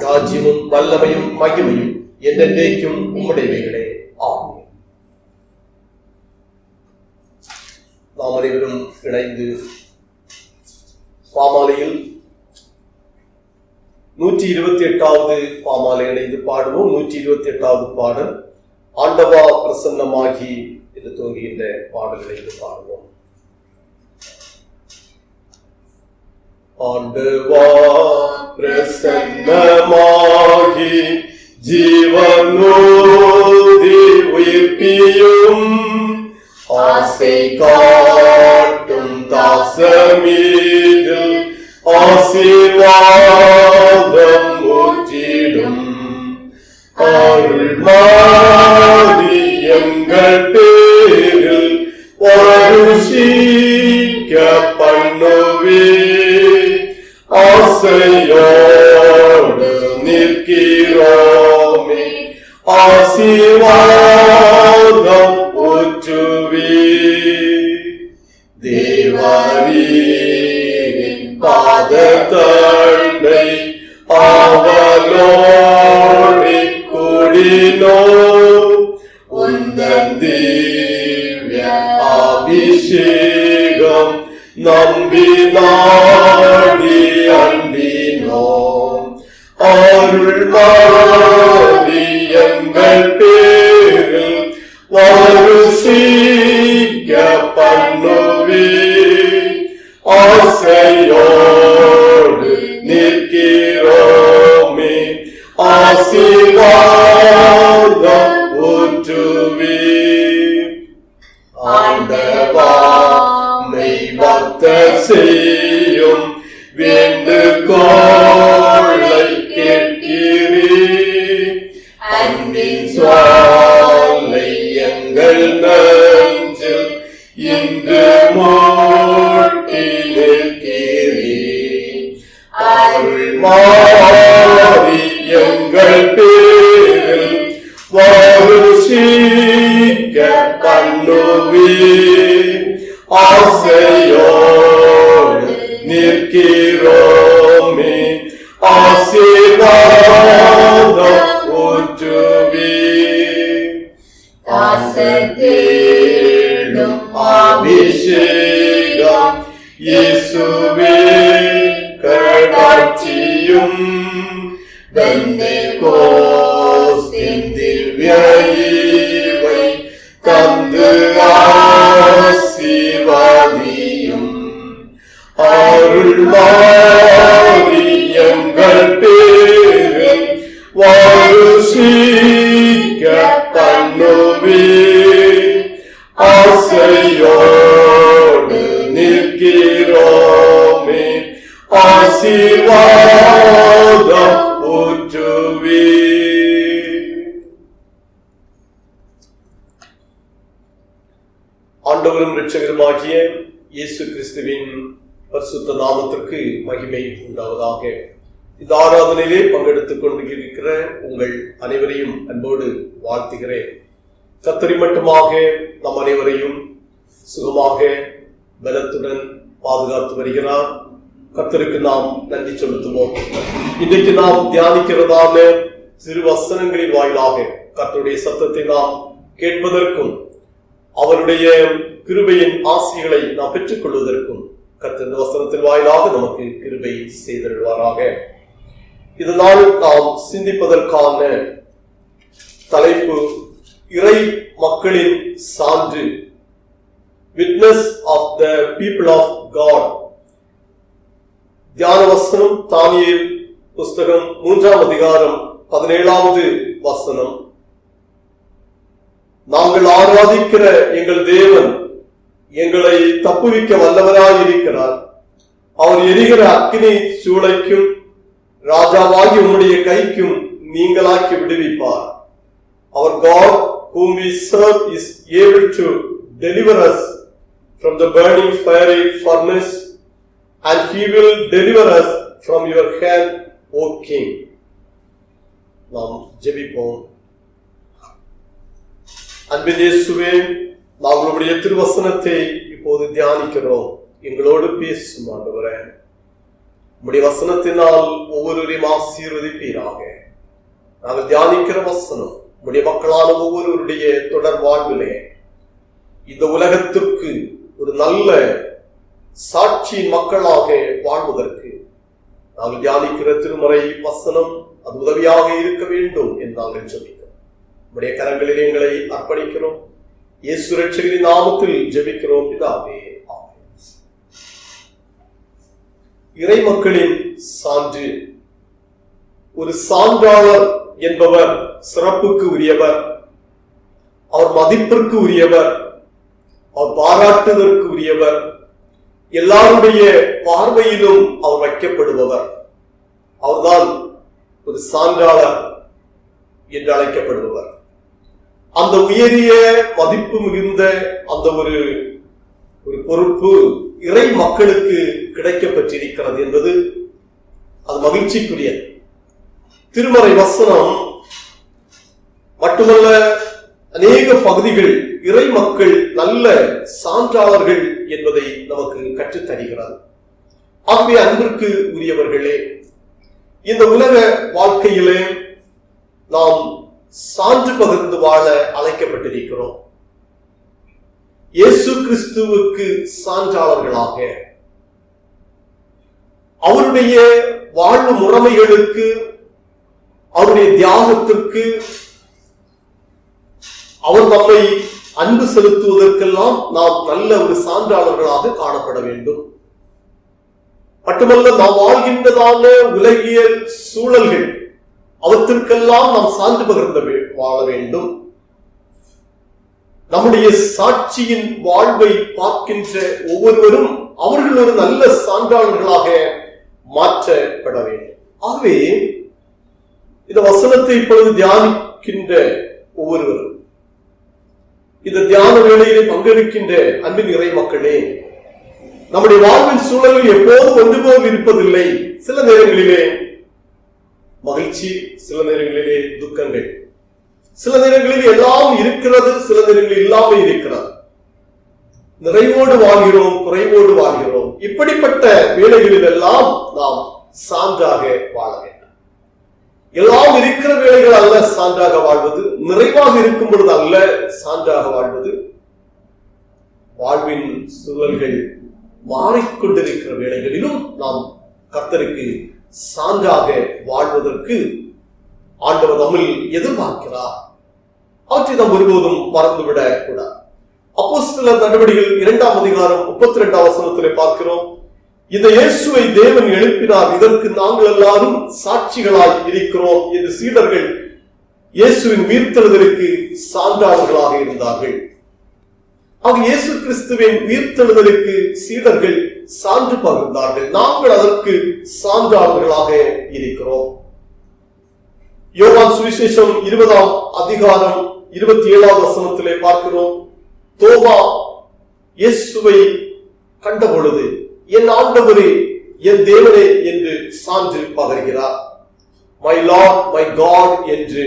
ராஜ்யமும் வல்லமையும் மகிமையும் என்றென்றைக்கும் உம்முடையவைகளே. ஆமென். நாம் அனைவரும் இணைந்து பாமாலையில் 128வது பாமாலை இணைந்து பாடுவோம். 128வது பாடல் ஆண்டவா பிரசன்னமாகி என்று துவங்குகின்ற பாடல்களை பாடுவோம். ஆண்டவா பிரசன்னமாகி ஜீவனோதி உயிர்ப்பியும் ஆசை காட்டும் தாசமீதில் ஆசீர்வாதம் ஊற்றிடும் அருள்மாரி எங்கள் பேரில் வருஷிக்க பண்ணுவே. ஆசையோடு நிற்கிறோமே, ஆசீர்வாதம் ஊற்றுவே. தேவரீரின் பாதத்தண்டை ஆவலோடு கூடினோ, உந்தன் திவ்ய அபிஷேகம் நம்பி நாடி அண்டினோம். அருள்மாரி எங்கள் பேரில் வருஷிக்க பண்ணுவே. ஆசையோடு நிற்கிறோமே, ஆசீர்வாதம் ஊற்றுவே. ஆண்டவா மெய்பக்தர் செய்யும் வேண்டுகோளை கேட்கிறீர். அன்பின் சுவாலை எங்கள் நெஞ்சில் இன்று மூட்டி நிற்கிறீர். அருள்மாரி எங்கள் பேரில் வருஷிக்க பண்ணுவீர். ஆசையோடு நிற்கிறோமே, ஆசீர்வாதம் ஊற்றுவீர். ஆசைத்தேடும் அபிஷேகம் இயேசுவே கடாட்சியும் பெந்தேகோஸ்தின் திவ்ய ஈவை தந்து ஆசீர்வாதியும். அருள்மாரி எங்கள் பேரில் வருஷிக்க பண்ணுவீர். ஆசையோடு நிற்கிறோமே, ஆசீர்வாதம் ஊற்றுவீர். ஆண்டவரும் இரட்சகருமாகிய இயேசு கிறிஸ்துவின் பரிசுத்த நாமத்திற்கு மகிமை உண்டாவதாக. இந்த ஆராதனையிலே பங்கெடுத்துக் கொண்டிருக்கிற உங்கள் அனைவரையும் அன்போடு வாழ்த்துகிறேன். கர்த்தர் மட்டுமாக நம் அனைவரையும் சுகமாக பலத்துடன் பாதுகாத்து வருகிறார். கர்த்தருக்கு நாம் நன்றி செலுத்துவோம். இன்றைக்கு நாம் தியானிக்கிறதான சிறு வசனங்களின் வாயிலாக கர்த்தருடைய சத்தத்தை நாம் கேட்பதற்கும் அவருடைய கிருபையின் ஆசிகளை நாம் பெற்றுக் கொள்வதற்கும் கர்த்தர் இந்த வசனத்தின் வாயிலாக நமக்கு கிருபை செய்திருவாராக. இதனால் நாம் சிந்திப்பதற்கான தலைப்பு இறை மக்களின் சான்று, witness of the people of God. தியான வசனம் தானியேல் புஸ்தகம் 3ஆம் அதிகாரம் 17வது வசனம். நாங்கள் ஆராதிக்கிற எங்கள் தேவன் எங்களை தப்புவிக்க வல்லவராயிருக்கிறார். அவர் எரிகிற அக்கினி சூளைக்கும் ராஜாவாகி உம்முடைய கைக்கும் நீங்களாக்கி விடுவிப்பார். Our God whom we serve is able to deliver us from the burning fiery furnace, and he will deliver us from your hand, O King. நாம் ஜெபிப்போம். அன்பின் இயேசுவே, நாங்கள் உம்முடைய திருவசனத்தை இப்போது தியானிக்கிறோம். எங்களோடு பேசும் ஆண்டவரே. உம்முடைய வசனத்தினால் ஒவ்வொருவரையும் ஆசீர்வதிப்பீராக. நாங்கள் தியானிக்கிற வசனம் உம்முடைய மக்களான ஒவ்வொருவருடைய தொடர் வாழ்விலே இந்த உலகத்திற்கு ஒரு நல்ல சாட்சி மக்களாக வாழ்வதற்கு நாங்கள் தியானிக்கிற திருமறை வசனம் அது உதவியாக இருக்க வேண்டும் என்று நாங்கள் ஜெபிக்கிறோம். உம்முடைய கரங்களில் எங்களை அர்ப்பணிக்கிறோம். இயேசு இரட்சகரின் நாமத்தில் ஜெபிக்கிறோம் பிதாவே. இறை மக்களின் சான்று. ஒரு சான்றாளர் என்பவர் சிறப்புக்கு உரியவர், அவர் மதிப்பிற்கு உரியவர், அவர் பாராட்டுவதற்கு உரியவர், எல்லாருடைய பார்வையிலும் அவர் வைக்கப்படுபவர். அவர்தான் ஒரு சான்றாளர் என்று அழைக்கப்படுபவர். அந்த உயரிய மதிப்பு மிகுந்த அந்த ஒரு பொறுப்பு இறை மக்களுக்கு கிடைக்கப்பட்டிருக்கிறது என்பது அது மகிழ்ச்சிக்குரியது. திருமறை வசனம் மட்டுமல்ல, அநேக பகுதிகள் இறை மக்கள் நல்ல சான்றாளர்கள் என்பதை நமக்கு கற்றுத்தருகிறது. ஆகவே அன்பிற்கு உரியவர்களே, இந்த உலக வாழ்க்கையிலே நாம் சான்று பகிர்ந்து வாழ அழைக்கப்பட்டிருக்கிறோம். இயேசு கிறிஸ்துவுக்கு சான்றாளர்களாக, அவருடைய வாழ்வு முறைமைகளுக்கு, அவருடைய தியாகத்திற்கு, அவர் நம்மை அன்பு செலுத்துவதற்கெல்லாம் நாம் நல்ல ஒரு சான்றாளர்களாக காணப்பட வேண்டும். மட்டுமல்ல, நாம் வாழ்கின்றதான உலகியல் சூழல்கள் அவற்றிற்கெல்லாம் நாம் சான்று பகிர்ந்து வாழ வேண்டும். நம்முடைய சாட்சியின் வாழ்வை பார்க்கின்ற ஒவ்வொருவரும் அவர்கள் ஒரு நல்ல சான்றாளர்களாக மாற்றப்பட வேண்டும். ஆகவே இந்த வசனத்தை இப்பொழுது தியானிக்கின்ற ஒவ்வொருவரும், இந்த தியான வேளையிலே பங்கெடுக்கின்ற அன்பின் இறை மக்களே, நம்முடைய வாழ்வின் சூழலில் எப்போது ஒன்று போல் இருப்பதில்லை. சில நேரங்களிலே மகிழ்ச்சி, சில நேரங்களிலே துக்கங்கள், சில நேரங்களில் எல்லாம் இருக்கிறது, சில நேரங்களில் இல்லாமல் இருக்கிறது. நிறைவோடு வாழ்கிறோம், குறைவோடு வாழ்கிறோம். இப்படிப்பட்ட வேளைகளில் எல்லாம் நாம் சான்றாக வாழ வேண்டும். எல்லாம் இருக்கிற வேளைகள் அல்ல சான்றாக வாழ்வது, நிறைவாக இருக்கும் பொழுது அல்ல சான்றாக வாழ்வது. வாழ்வின் சூழல்கள் மாறிக்கொண்டிருக்கிற வேளைகளிலும் நாம் கர்த்தருக்கு சான்றாக வாழ்வதற்கு ஆண்டவர் நம்மில் எதிர்பார்க்கிறார். அவற்றை நாம் ஒருபோதும் மறந்துவிடக் கூடாது. அப்போஸ்தலர் நடவடிக்கைகள் 2ஆம் அதிகாரம் 32ஆம் வசனத்திலே பார்க்கிறோம். இந்த இயேசுவை தேவன் எழுப்பினார், இதற்கு நாங்கள் எல்லாரும் சாட்சிகளாய் இருக்கிறோம் என்று சீடர்கள் இயேசுவின் உயிர்த்தெழுதலுக்கு சான்றாளர்களாக இருந்தார்கள். ஆக இயேசு கிறிஸ்துவின் உயிர்த்தெழுதலுக்கு சீடர்கள் சான்று பகிர்ந்தார்கள். நாங்கள் அதற்கு சான்றாளர்களாக இருக்கிறோம். யோவான் சுவிசேஷம் 20ஆம் அதிகாரம் 27ஆம் வசனத்திலே பார்க்கிறோம். தோமா இயேசுவை கண்ட பொழுது, என் ஆண்டவரே, என் தேவனே என்று சான்று பகர்கிறார். மை லார்ட், மை காட் என்று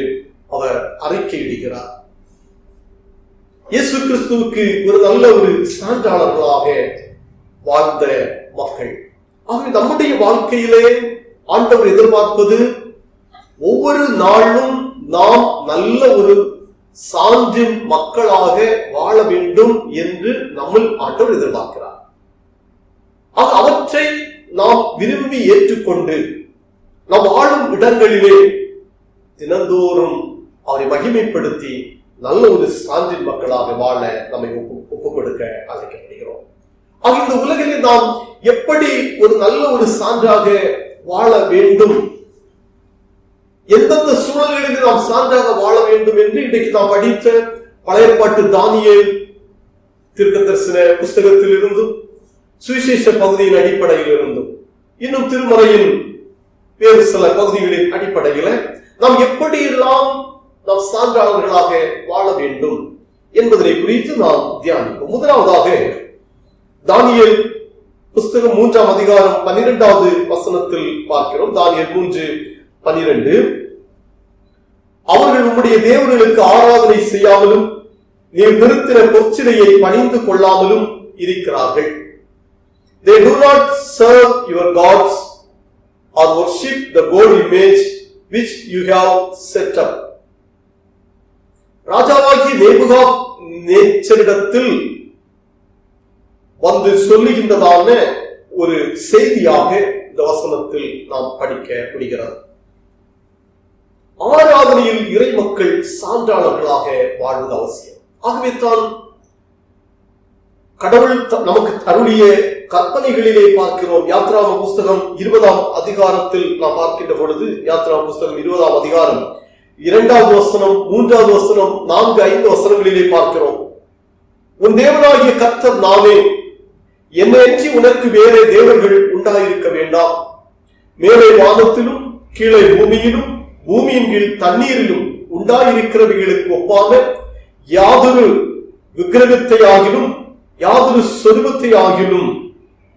அவர் அறிக்கையிடுகிறார். இயேசு கிறிஸ்துவுக்கு ஒரு நல்ல ஒரு சான்றாளர்களாக வாழ்ந்த மக்கள். ஆகவே நம்முடைய வாழ்க்கையிலே ஆண்டவர் எதிர்பார்ப்பது ஒவ்வொரு நாளும் நாம் நல்ல ஒரு சான்றின் மக்களாக வாழ வேண்டும் என்று நம்மில் ஆண்டவர் எதிர்பார்க்கிறார். அவற்றை நாம் விரும்பி ஏற்றுக்கொண்டு நாம் வாழும் இடங்களிலே தினந்தோறும் அவரை மகிமைப்படுத்தி நல்ல ஒரு சான்றின் மக்களாக வாழ நம்மை ஒப்புக் கொடுக்க அழைக்கப்படுகிறோம். இந்த உலகிலே நாம் எப்படி ஒரு நல்ல ஒரு சான்றாக வாழ வேண்டும், எந்தெந்த சூழல்களில் நாம் சான்றாக வாழ வேண்டும் என்று இன்றைக்கு நாம் படித்த பழைய ஏற்பாட்டு தானியேல் தீர்க்கதரிசன புஸ்தகத்தில் இருந்தும் சுவிசேஷ பகுதியின் அடிப்படையில் இருந்தும் இன்னும் திருமறையின் வேறு சில பகுதிகளின் அடிப்படையில் நாம் எப்படியெல்லாம் நாம் சான்றாளர்களாக வாழ வேண்டும் என்பதனை குறித்து நாம் தியானிப்போம். முதலாவதாக தானியேல் புஸ்தகம் 3ஆம் அதிகாரம் 12வது வசனத்தில் பார்க்கிறோம். தானியேல் 3:12, அவர்கள் உம்முடைய தேவர்களுக்கு ஆராதனை செய்யாமலும் நீர் நிறுத்தின பொற்சிலையை பணிந்து கொள்ளாமலும் இருக்கிறார்கள். They do not serve your gods or worship the gold image which you have set up. ராஜாவாகிய நேபுகாத்நேச்சரிடத்தில் வந்து சொல்லுகின்றதான ஒரு செய்தியாக இந்த வசனத்தில் நாம் படிக்க முடிகிறது. ஆராதனையில் இறை மக்கள் சான்றாளர்களாக வாழ்வது அவசியம். ஆகவே தான் கடவுள் நமக்கு அருளிய கற்பனைகளிலே பார்க்கிறோம். யாத்ராம புஸ்தகம் 20ஆம் அதிகாரத்தில் நாம் பார்க்கின்ற பொழுது, யாத்ராம புஸ்தகம் 20ஆம் அதிகாரம் 2வது வசனம், 3வது வசனம், 4, 5 வசனங்களிலே பார்க்கிறோம். உன் தேவனாகிய கர்த்தர் நானே, என்னையன்றி உனக்கு வேறே தேவர்கள் உண்டாயிருக்க வேண்டாம். மேலே வானத்திலும் கீழே பூமியிலும் பூமியின் கீழ் தண்ணீரிலும் உண்டாயிருக்கிறவைகளுக்கு ஒப்பான யாதொரு விக்கிரகத்தை ஆகிலும் யாதொரு சொருபத்தை ஆகிலும்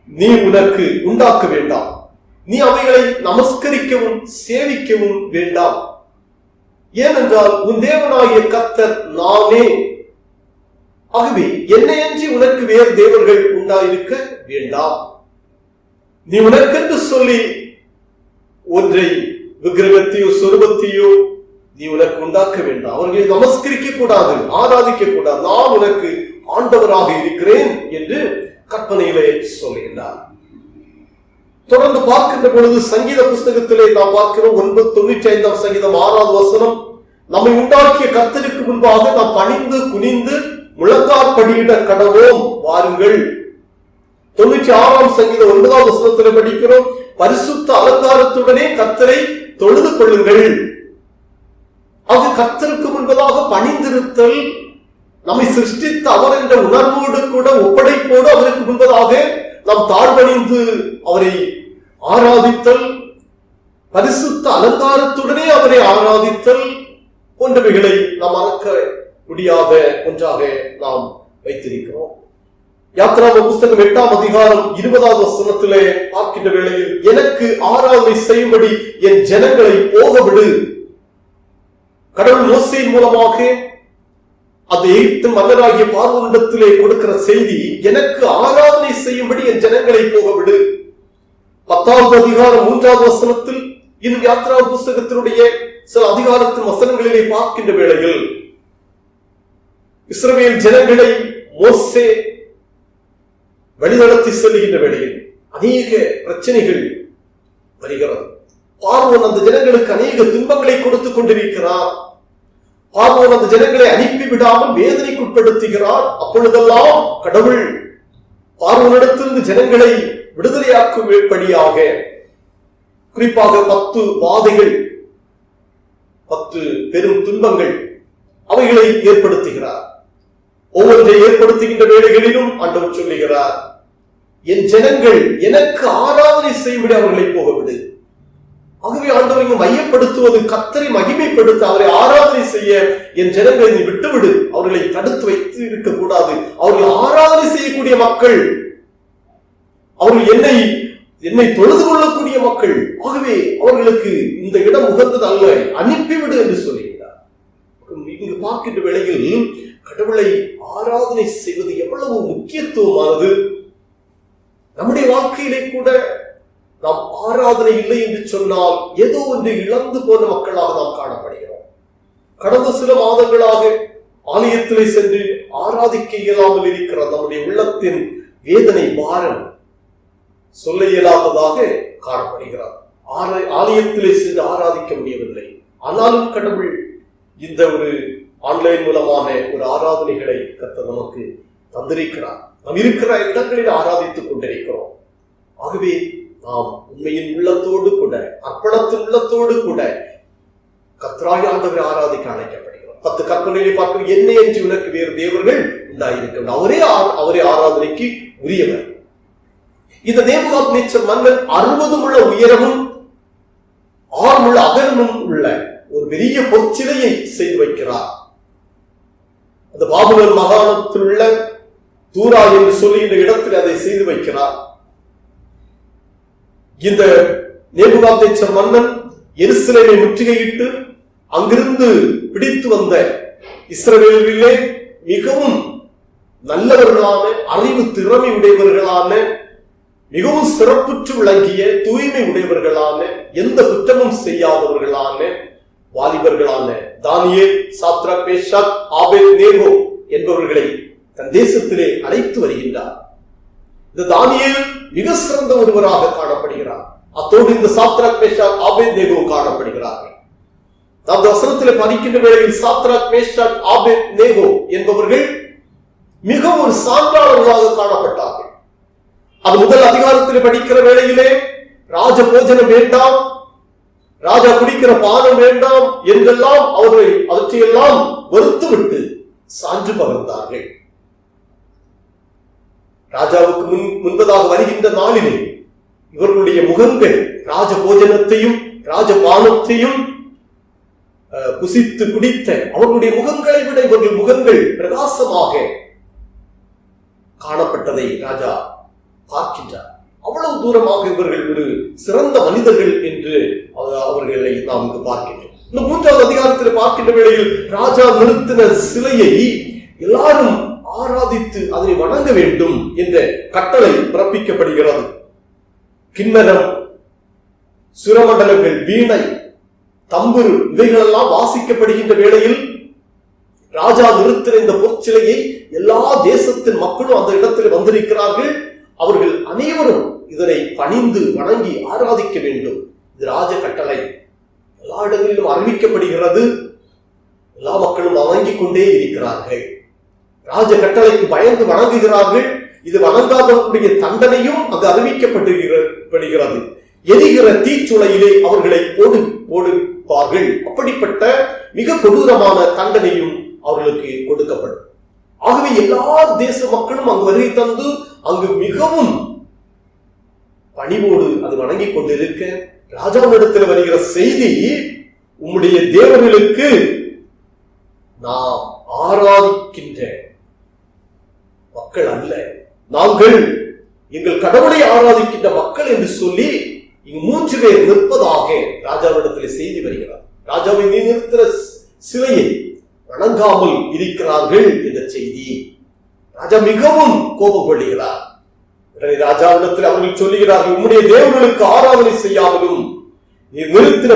நீ உனக்கு உண்டாக்க வேண்டாம். நீ அவைகளை நமஸ்கரிக்கவும் சேவிக்கவும் வேண்டாம். ஏனென்றால் உன் தேவனாகிய கர்த்தர் நானே. ஆகவே என்னையன்றி உனக்கு வேறு தேவர்கள் உண்டாயிருக்க வேண்டாம். நீ உனக்கென்று சொல்லி ஒன்றை விக்கிரகத்தையோ சொருபத்தையோ நீ உனக்கு உண்டாக்க வேண்டாம். அவர்களை நமஸ்கரிக்க கூடாது, ஆராதிக்க கூடாது. நான் உனக்கு ஆண்டவராக இருக்கிறேன் என்று கற்பனையிலே சொல்லுகின்றார். தொடர்ந்து பார்க்கின்ற பொழுது சங்கீத புஸ்தகத்திலே நாம் பார்க்கிறோம். 95ஆம் சங்கீதம் 6வது வசனம், நம்மை உண்டாக்கிய கர்த்தருக்கு முன்பாக நாம் பணிந்து குனிந்து முழங்காற்படியிட கடவோம் வாருங்கள். 96ஆம் சங்கீதம் 9வது வசனத்தில் படிக்கிறோம், பரிசுத்த அலங்காரத்துடனே கர்த்தரை தொழுது கொள்ளுங்கள். அது கர்த்தருக்கு முன்பதாக பணிந்திருத்தல், நம்மை சிருஷ்டித்த அவர் என்ற உணர்வோடு கூட ஒப்படைப்போடு அவருக்கு முன்பதாக நாம் தாழ்வணிந்து அவரை ஆராதித்தல், பரிசுத்த அலங்காரத்துடனே அவரை ஆராதித்தல் போன்றவைகளை நாம் மறக்க முடியாத ஒன்றாக நாம் வைத்திருக்கிறோம். யாத்ராம புஸ்தகம் 8ஆம் அதிகாரம் 20வது வசனத்திலே பார்க்கின்ற வேளையில், எனக்கு ஆராதனை செய்யும்படி என் ஜனங்களை போகவிடு. கடவுள் மோசேயின் மூலமாக அந்த எகிப்து மன்னராகிய பார்வோனிடத்திலே கொடுக்கிற செய்தி, எனக்கு ஆராதனை செய்யும்படி என் ஜனங்களை போகவிடு. 10வது அதிகாரம் 3வது வசனத்தில் இன்னும் யாத்ரா புஸ்தகத்தினுடைய சில அதிகாரத்தின் வசனங்களிலே பார்க்கின்ற வேளையில், இஸ்ரவேல் ஜனங்களை மோசே வழிநடத்தி செல்கின்ற வேளையில் அநேக பிரச்சனைகள் வருகிறது. பார்வோன் அந்த ஜனங்களுக்கு அநேக துன்பங்களை கொடுத்துக் கொண்டிருக்கிறார். பார்வோன் அந்த ஜனங்களை அனுப்பி விடாமல் வேதனைக்குட்படுத்துகிறார். அப்பொழுதெல்லாம் கடவுள் பார்வோனிடத்திலிருந்து ஜனங்களை விடுதலையாக்கும்படியாக குறிப்பாக 10 வாதைகள், 10 பெரும் துன்பங்கள் அவைகளை ஏற்படுத்துகிறார். ஒவ்வொன்றை ஏற்படுத்துகின்ற வேளைகளிலும் ஆண்டவர் சொல்லுகிறார், என் ஜனங்கள் எனக்கு ஆராதனை செய்யும்படி அவர்களை போகவிடு. ஆகவே ஆண்டவர் இங்கு மையப்படுத்துவது கர்த்தரை மகிமைப்படுத்த அவரை ஆராதனை செய்ய என் ஜனங்களை நீ விட்டுவிடு. அவர்களை தடுத்து வைத்து இருக்கக்கூடாது. அவர்கள் ஆராதனை செய்யக்கூடிய மக்கள், அவர்கள் என்னை தொழுது கொள்ளக்கூடிய மக்கள். ஆகவே அவர்களுக்கு இந்த இடம் உகந்தது அல்ல, அனுப்பிவிடு என்று சொல்லுகிறார். இங்கு பார்க்கின்ற வேளையில் கடவுளை ஆராதனை செய்வது எவ்வளவு முக்கியத்துவமானது. நம்முடைய வாழ்க்கையிலே கூட நாம் ஆராதனை இல்லை என்று சொன்னால் ஏதோ ஒன்று இழந்து போன மக்களாக நாம் காணப்படுகிறோம். கடந்த சில மாதங்களாக ஆலயத்திலே சென்று ஆராதிக்க இயலாமல் இருக்கிற நம்முடைய உள்ளத்தின் வேதனை பாரம் சொல்ல இயலாததாக காணப்படுகிறார். ஆலயத்திலே சென்று ஆராதிக்க முடியவில்லை. ஆனாலும் கடவுள் இந்த ஒரு ஆன்லைன் மூலமான ஒரு ஆராதனைகளை கர்த்தர் நமக்கு தந்திருக்கிறார். நாம் இருக்கிற இடங்களில் ஆராதித்துக் கொண்டிருக்கிறோம். ஆகவே நாம் உண்மையின் உள்ளத்தோடு கூட, அர்ப்பணத்தின் உள்ளத்தோடு கூட கர்த்தராகிய ஆண்டவரை ஆராதிக்க அழைக்கப்படுகிறோம். 10 கற்பனைகளை பார்க்கும் என்னை என்று உனக்கு வேறு தேவர்கள் உண்டாயிருக்க, அவரே ஆராதனைக்கு உரியவர். இந்த நேபுகாத்நேச்சர் மன்னன் 60 முழ உயரமும் 6 முழ அகலமும் உள்ள ஒரு பெரிய பொற்சிலையை செய்து வைக்கிறார். அந்த பாபிலோன் மாகாணத்தில் உள்ள தூரா என்று சொல்லி இந்த இடத்தில் அதை செய்து வைக்கிறார். இந்த நேபுகாத்நேச்சர் மன்னன் எருசலேமை முற்றுகையிட்டு அங்கிருந்து பிடித்து வந்த இஸ்ரவேலிலே மிகவும் நல்லவர்களான, அறிவு திறமை உடையவர்களான, மிகவும் சிறப்புற்று விளங்கிய, தூய்மை உடையவர்களான, எந்த குற்றமும் செய்யாதவர்களான வாலிபர்களான தானியேல், சாத்ராக், மேஷாக், ஆபேத்நேகோ என்பவர்களை தன் தேசத்திலே அழைத்து வருகின்றார். இந்த தானியேல் மிக சிறந்த ஒருவராக காணப்படுகிறார். அத்தோடு இந்த சாத்ராக், மேஷாக், ஆபேத்நேகோ காணப்படுகிறார்கள். அந்த வசனத்திலே படிக்கின்ற வேளையில் சாத்ராக், மேஷாக், ஆபேத்நேகோ என்பவர்கள் மிகவும் ஒரு சான்றாளர்களாக காணப்பட்டார்கள். அது முதல் அதிகாரத்தில் படிக்கிற வேளையிலே ராஜ போஜனம் வேண்டாம், ராஜா குடிக்கிற பானம் வேண்டாம் என்றெல்லாம் அவற்றையெல்லாம் வெறுத்துவிட்டு சான்று பகர்ந்தார்கள். ராஜாவுக்கு முன்பதாக வருகின்ற நாளிலே இவர்களுடைய முகங்கள் ராஜ போஜனத்தையும் ராஜபானத்தையும் புசித்து குடித்த அவர்களுடைய முகங்களை விட இவர்கள் முகங்கள் பிரகாசமாக காணப்பட்டதை ராஜா பார்க்கின்றார். அவ்வளவு தூரமாக இவர்கள் ஒரு சிறந்த மனிதர்கள் என்று அவர்களை நாம் இங்கு பார்க்கின்றோம். இந்த 3வது அதிகாரத்தில் பார்க்கின்ற வேளையில் ராஜா நிறுத்தின சிலையை எல்லாரும் ஆராதித்து அதனை வணங்க வேண்டும் என்ற கட்டளை பிறப்பிக்கப்படுகிறது. கிண்ணரம், சுரமண்டலங்கள், வீணை, தம்புரு இவைகளெல்லாம் வாசிக்கப்படுகின்ற வேளையில் ராஜா நிறுத்தின இந்த பொற்சிலையை எல்லா தேசத்தின் மக்களும் அந்த இடத்தில் வந்திருக்கிறார்கள். அவர்கள் அனைவரும் இதனை பணிந்து வணங்கி ஆராதிக்க வேண்டும். இது ராஜ கட்டளை. எல்லா இடங்களிலும் அறிவிக்கப்படுகிறது. எல்லா மக்களும் வணங்கிக் கொண்டே இருக்கிறார்கள். ராஜ கட்டளைக்கு பயந்து வணங்குகிறார்கள். இது வணங்காதவர்களுடைய தண்டனையும் அங்கு அறிவிக்கப்படுகிறது. எரிகிற தீச்சுளையிலே அவர்களை போடுப்பார்கள். அப்படிப்பட்ட மிக கொடூரமான தண்டனையும் அவர்களுக்கு கொடுக்கப்படும். ஆகவே எல்லா தேச மக்களும் அங்கு வருகை தந்து அங்கு மிகவும் பணிவோடு அது வணங்கிக் கொண்டிருக்க, ராஜாவிடத்தில் வருகிற செய்தி, உம்முடைய தேவர்களுக்கு நாம் ஆராதிக்கின்ற மக்கள் அல்ல, நாங்கள் எங்கள் கடவுளை ஆராதிக்கின்ற மக்கள் என்று சொல்லி இங்கு 3 பேர் நிற்பதாக ராஜாவிடத்தில் செய்தி வருகிறார். ராஜாவை நிறுத்தின சிலையை வணங்காமல் இருக்கிறார்கள் என்ற செய்தி. ராஜா மிகவும் கோபம் கொள்கிறார். ராஜாவிடத்தில் அவர்கள் சொல்லுகிறார்கள், உம்முடைய தேவர்களுக்கு ஆராதனை செய்யாமலும் நீ நிறுத்தின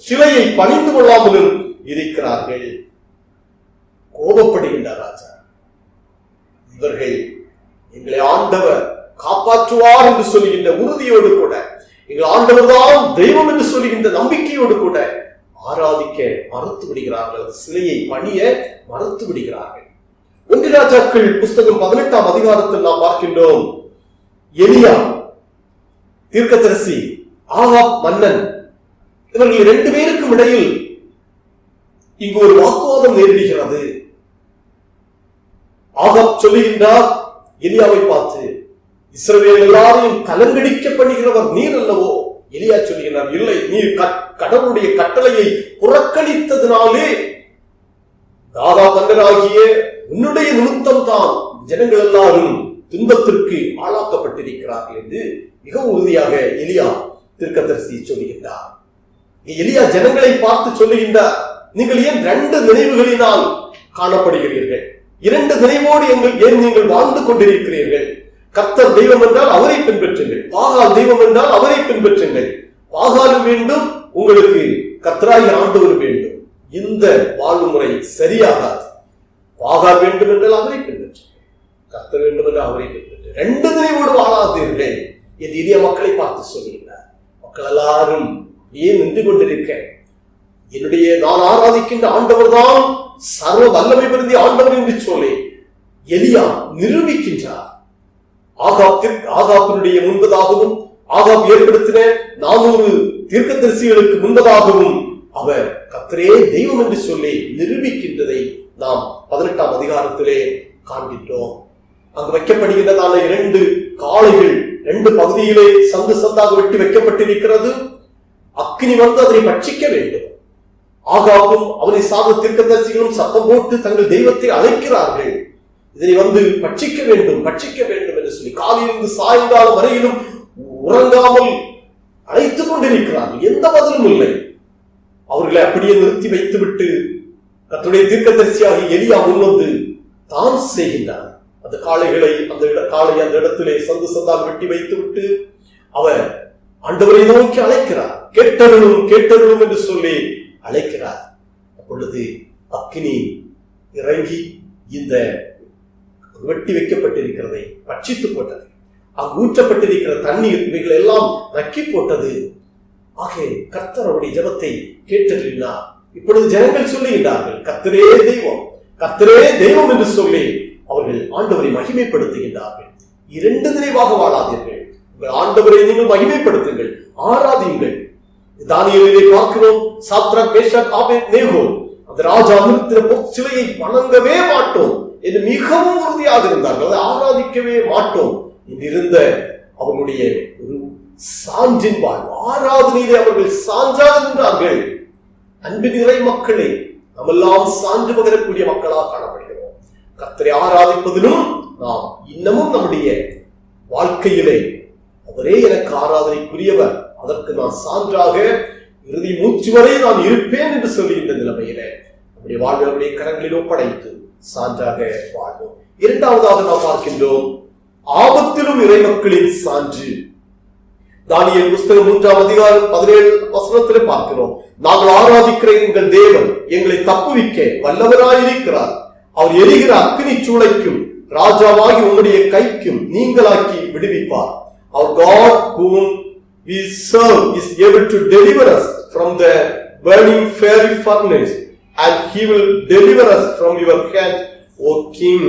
சிலையை பணிந்து கொள்ளாமலும் இருக்கிறார்கள். கோபப்படுகின்றார் ராஜா. இவர்கள் எங்களை ஆண்டவர் காப்பாற்றுவார் என்று சொல்லுகின்ற உறுதியோடு கூட, எங்கள் ஆண்டவர் தான் தெய்வம் என்று சொல்லுகின்ற நம்பிக்கையோடு கூட ஆராதிக்க மறுத்து விடுகிறார்கள். சிலையை பணிய மறுத்து விடுகிறார்கள். 1 ராஜாக்கள் புஸ்தகம் 18ஆம் அதிகாரத்தில் நாம் பார்க்கின்றோம். எலியா தீர்க்கதரிசி, ஆகாப் மன்னன், இவர்கள் 2 பேருக்கும் இடையில் இங்கு ஒரு வாக்குவாதம் நேரிடுகிறது. ஆகாப் சொல்லுகின்றார் எலியாவை பார்த்து, இஸ்ரவேல் எல்லாரையும் கலங்கடிக்க பண்ணுகிறவர் நீர் அல்லவோ? எலியா சொல்லுகிறார், இல்லை, நீர் கடவுளுடைய கட்டளையை புறக்கணித்ததினாலே தாதா தண்டனாகிய உன்னுடைய நிமித்தம் தான் ஜனங்கள் எல்லாரும் துன்பத்திற்கு ஆளாக்கப்பட்டிருக்கிறார்கள் என்று மிக உறுதியாக எலியா தீர்க்கதரிசி சொல்லுகின்றார். எலியா ஜனங்களை பார்த்து சொல்லுகின்றார், நீங்கள் ஏன் 2 நினைவுகளினால் காணப்படுகிறீர்கள்? 2 நினைவோடு ஏன் நீங்கள் வாழ்ந்து கொண்டிருக்கிறீர்கள்? கர்த்தர் தெய்வம் என்றால் அவரை பின்பற்றுங்கள், பாகால் தெய்வம் என்றால் அவரை பின்பற்றுங்கள். பாகாலும் வேண்டும், உங்களுக்கு கர்த்தராகிய ஆண்டவர் வேண்டும். இந்த வாழ்வு முறை சரியாகாது. ஆகார் வேண்டும் என்றால் அவரை பின்பற்று, கர்த்தர் வேண்டும் என்றால் அவரை பின்பற்று. ரெண்டு நினைவோடு வாழாதீர்கள் என் இந்திய மக்களை பார்த்து சொல்லுகிறார். மக்கள் எல்லாரும் ஏன் நின்று கொண்டிருக்க, என்னுடைய நான் ஆராதிக்கின்ற ஆண்டவர் தான் சர்வ வல்லமை பொருந்திய ஆண்டவர் என்று சொல்லி எலியா நிரூபிக்கின்றார். ஆகாபினுடைய முன்பதாகவும் ஆகாப் ஏற்படுத்தின 400 தீர்க்கதரிசிகளுக்கு முன்பதாகவும் அவர் கர்த்தரே தெய்வம் என்று சொல்லி நிரூபிக்கின்றதை நாம் 18ஆம் அதிகாரத்திலே காண்கின்றோம். அங்கு வைக்கப்படுகின்றதான 2 காளைகள் 2 பகுதியிலே சந்து சந்தாக வெட்டி வைக்கப்பட்டிருக்கிறது. அக்கினி வந்து அதனை பட்சிக்க வேண்டும். ஆகாபும் அவனை சார்ந்த தீர்க்கதரிசிகளும் சத்தம் போட்டு தங்கள் தெய்வத்தை அழைக்கிறார்கள். இதனை வந்து பட்சிக்க வேண்டும் என்று சொல்லி காலையிலிருந்து சாயங்காலம் வரையிலும் உறங்காமல் அழைத்துக் கொண்டிருக்கிறார்கள். எந்த பதிலும் இல்லை. அவர்களை அப்படியே நிறுத்தி வைத்துவிட்டு கர்த்தருடைய தீர்க்கதரிசியாகி எலியா முன்வந்து தான் செய்கின்றார். அந்த காளைகளை அந்த இடத்திலே சந்து சந்தாக வெட்டி வைத்து விட்டு அவர் ஆண்டவரை நோக்கி அழைக்கிறார். கேட்டருளும் என்று சொல்லி அழைக்கிறார். அப்பொழுது அக்கினி இறங்கி இந்த வெட்டி வைக்கப்பட்டிருக்கிறதை பட்சித்து போட்டது. அங்கு ஊற்றப்பட்டிருக்கிற தண்ணீர் இவைகள் எல்லாம் நக்கி போட்டது. ஆக கர்த்தர் அவருடைய ஜெபத்தை கேட்டறினார். இப்பொழுது ஜனங்கள் சொல்லுகின்றார்கள், கர்த்தரே தெய்வம் என்று சொல்லி அவர்கள் ஆண்டவரை மகிமைப்படுத்துகின்றார்கள். 2 நினைவாக வாழாதீர்கள். உங்கள் ஆண்டவரை நீங்கள் மகிமைப்படுத்துங்கள், ஆராதியுங்கள். தானியேலிலே பார்க்கிறோம், சாத்ராக், மேஷாக், ஆபேத்நேகோ அந்த ராஜா நிறுத்தின பொற்சிலையை வணங்கவே மாட்டோம் என்று மிகவும் உறுதியாக இருந்தார்கள். அதை ஆராதிக்கவே மாட்டோம் என்றிருந்த அவர்களுடைய ஒரு சான்றின் வாழ்வு ஆராதனையிலே அவர்கள் சான்றாக நின்றார்கள். அன்பின் இறை மக்களே, நம்மெல்லாம் சான்று பகரக்கூடிய மக்களாக காணப்படுகிறோம். கர்த்தரை ஆராதிப்பதிலும் நாம் இன்னமும் நம்முடைய வாழ்க்கையிலே அவரே எனக்கு ஆராதனைக்குரியவர், அதற்கு நான் சான்றாக இறுதி மூச்சு வரை நான் இருப்பேன் என்று சொல்லி இந்த நிலைமையில நம்முடைய வாழ்வுடைய கரங்களில் ஒப்படைத்து சான்றாக வாழ்வோம். 2வதாக நாம் பார்க்கின்றோம், ஆபத்திலும் இறை மக்களின் சான்று. தானியேல் புஸ்தகம் 3ஆம் அதிகாரம் 17 பார்க்கிறோம், நாங்கள் ஆராதிக்கிற எங்கள் தேவன் எங்களை தப்புவிக்க வல்லவராயிருக்கிறார். அவர் எரிகிற அக்கினி சூளைக்கும் ராஜாவாகி உன்னுடைய கைக்கும் நீங்களாக்கி விடுவிப்பார். Our God whom we serve is able to deliver us from the burning fiery furnace, and he will deliver us from your hand, O King.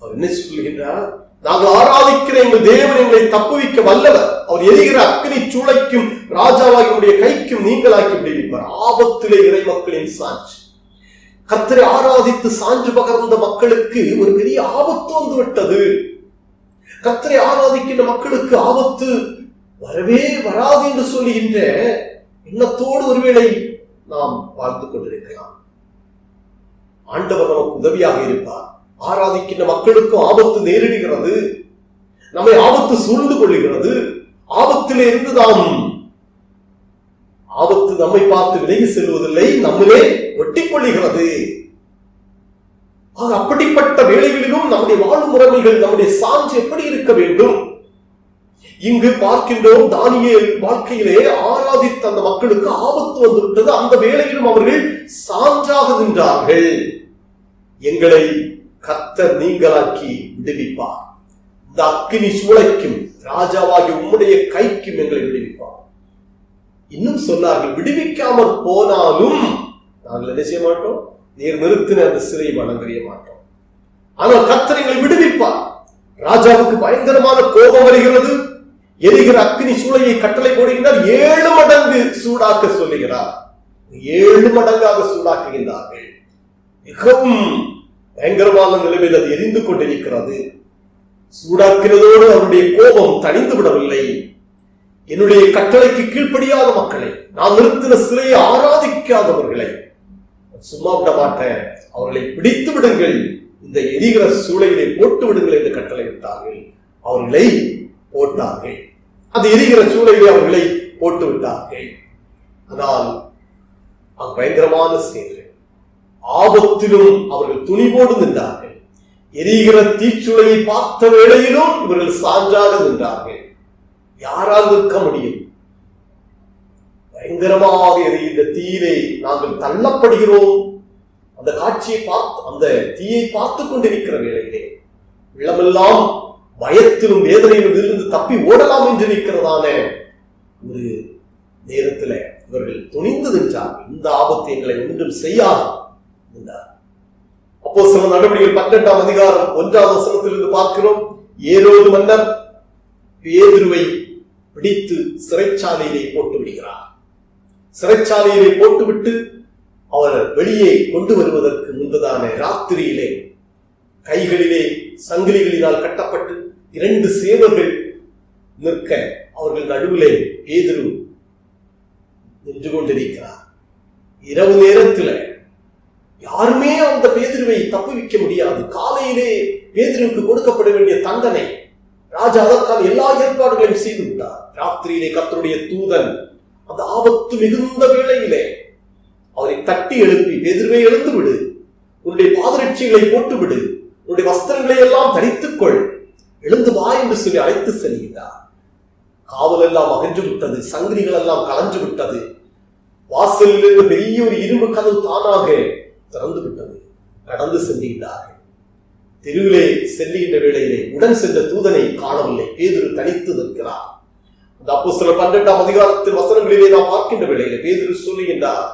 அவர் என்ன சொல்கிறார்? நாங்கள் ஆராதிக்கிற எங்கள் தேவன் எங்களை தப்புவிக்க வல்லவர். அவர் எரிகிற அக்கினி சூளைக்கும் ராஜாவாகி உடைய கைக்கும் நீங்களாக்கி விடுவிப்பார். ஆபத்திலே இறை மக்களின் சான்று. கர்த்தரை ஆராதித்து சான்று பகர்ந்த மக்களுக்கு ஒரு பெரிய ஆபத்து வந்து விட்டது. கர்த்தரை ஆராதிக்கின்ற மக்களுக்கு ஆபத்து வரவே வராது என்று சொல்லுகின்ற எண்ணத்தோடு ஒருவேளை நாம் வாழ்ந்து கொண்டிருக்கலாம். ஆண்டவர் நமக்கு உதவியாக இருப்பார். ஆராதிக்கின்ற மக்களுக்கும் ஆபத்து நேரிடுகிறது, நம்மை ஆபத்து சூழ்ந்து கொள்ளுகிறது. ஆபத்திலே இருந்து ஆபத்து நம்மை பார்த்து விலகி செல்வதில்லை, நம்மளே ஒட்டி கொள்ளுகிறது. அப்படிப்பட்ட வேளைகளிலும் நம்முடைய வாழ்வு முறைமைகள், நம்முடைய சான்று எப்படி இருக்க வேண்டும்? இங்கு பார்க்கின்றோம், தானியேல் வாழ்க்கையிலே ஆராதித்த அந்த மக்களுக்கு ஆபத்து வந்துவிட்டது. அந்த வேளையிலும் அவர்கள் சான்றாக நின்றார்கள். எங்களை கர்த்தர் நீங்களாக்கி விடுவிப்பார். இந்த அக்கினி சூளைக்கும் ராஜாவாகி உம்முடைய கைக்கும் எங்களை விடுவிப்பார். இன்னும் சொன்னார்கள், விடுவிக்காமல் போனாலும் நாங்கள் என்ன செய்ய மாட்டோம், நீர் நிறுத்தின அந்த சிறையை வணங்கறிய மாட்டோம். ஆனால் கர்த்தர் எங்களை விடுவிப்பார். ராஜாவுக்கு பயங்கரமான கோபம் வருகிறது. எரிகிற அக்கினி சூளையை கட்டளை போடுகிறார். 7 மடங்கு சூடாக்க சொல்லுகிறார். 7 மடங்காக சூடாக்குகின்றார்கள். மிகவும் பயங்கரமான நிலைமையில் அது எரிந்து கொண்டிருக்கிறது. சூடாக்கிறதோடு அவருடைய கோபம் தணிந்து விடவில்லை. என்னுடைய கட்டளைக்கு கீழ்ப்படியாத மக்களை, நான் நிறுத்தின சிலையை ஆராதிக்காதவர்களை சும்மா விட மாட்டேன், அவர்களை பிடித்து விடுங்கள், இந்த எரிகிற சூளையிலே போட்டு விடுங்கள் என்று கட்டளை விட்டார்கள். அவர்களை போட்டார்கள். அது எரிகிற சூளையிலே அவர்களை போட்டு விட்டார்கள். ஆனால் பயங்கரமான செயல். ஆபத்திலும் அவர்கள் துணிவோடு நின்றார்கள். எரிகிற தீச்சுளையை பார்த்த வேளையிலும் இவர்கள் சான்றாக நின்றார்கள். யாரால் நிற்க முடியும்? பயங்கரமாக எரிகின்ற தீயிலே நாங்கள் தள்ளப்படுகிறோம். அந்த காட்சியை பார்த்து, அந்த தீயை பார்த்து கொண்டிருக்கிற வேளையிலே இளமெல்லாம் பயத்திலும் வேதனையிலும் இருந்து தப்பி ஓடலாம் என்று இருக்கிறதான ஒரு நேரத்தில் இவர்கள் துணிந்து நின்றார்கள். இந்த ஆபத்து எங்களை ஒன்றும் செய்யாது என்றார். அப்போஸ்தலர் நடவடிக்கைகள் 12ஆம் அதிகாரம் 1ஆம் வசனத்திலிருந்து பார்க்கிறோம். ஏரோது மன்னர் பேதுருவை பிடித்து சிறைச்சாலையிலே போட்டு விடுகிறார். சிறைச்சாலையிலே போட்டுவிட்டு அவர் வெளியே கொண்டு வருவதற்கு முன்பதான ராத்திரியிலே கைகளிலே சங்கிலிகளினால் கட்டப்பட்டு 2 சேவர்கள் நிற்க அவர்கள் நடுவிலே பேதுரு நின்று கொண்டிருக்கிறார். இரவு நேரத்தில் யாருமே அந்த பேதுருவை தப்புவிக்க முடியாது. காலையிலே பேதுருவுக்கு கொடுக்கப்பட வேண்டிய தண்டனை ராஜா அதற்கான எல்லா ஏற்பாடுகளையும் செய்து விட்டார். ராத்திரியிலே கர்த்தருடைய தூதன் அந்த ஆபத்து மிகுந்த வேளையிலே அவரை தட்டி எழுப்பி, பேதுருவை எழுந்து விடு, உன்னுடைய பாதரட்சிகளை போட்டுவிடு, உன்னுடைய வஸ்திரங்களை எல்லாம் தரித்துக்கொள், எழுந்து வா என்று சொல்லி அழைத்து செல்கிறார். காவல் எல்லாம் அகன்று விட்டது, சங்கிலிகள் எல்லாம் கலஞ்சு விட்டது. வாசலில் இருந்து பெரிய ஒரு இரும்பு கதவு தானாக திறந்து விட்டது. கடந்து செல்கிறார்கள். தெருவிலே செல்லுகின்ற வேளையிலே உடன் சென்ற தூதனை காணவில்லை. பேதுரு தனித்து நிற்கிறார். அந்த அப்போஸ்தலர் 12ஆம் அதிகாரத்தில் வசனங்களிலே நாம் பார்க்கின்ற வேளையிலே பேதுரு சொல்லுகின்றார்,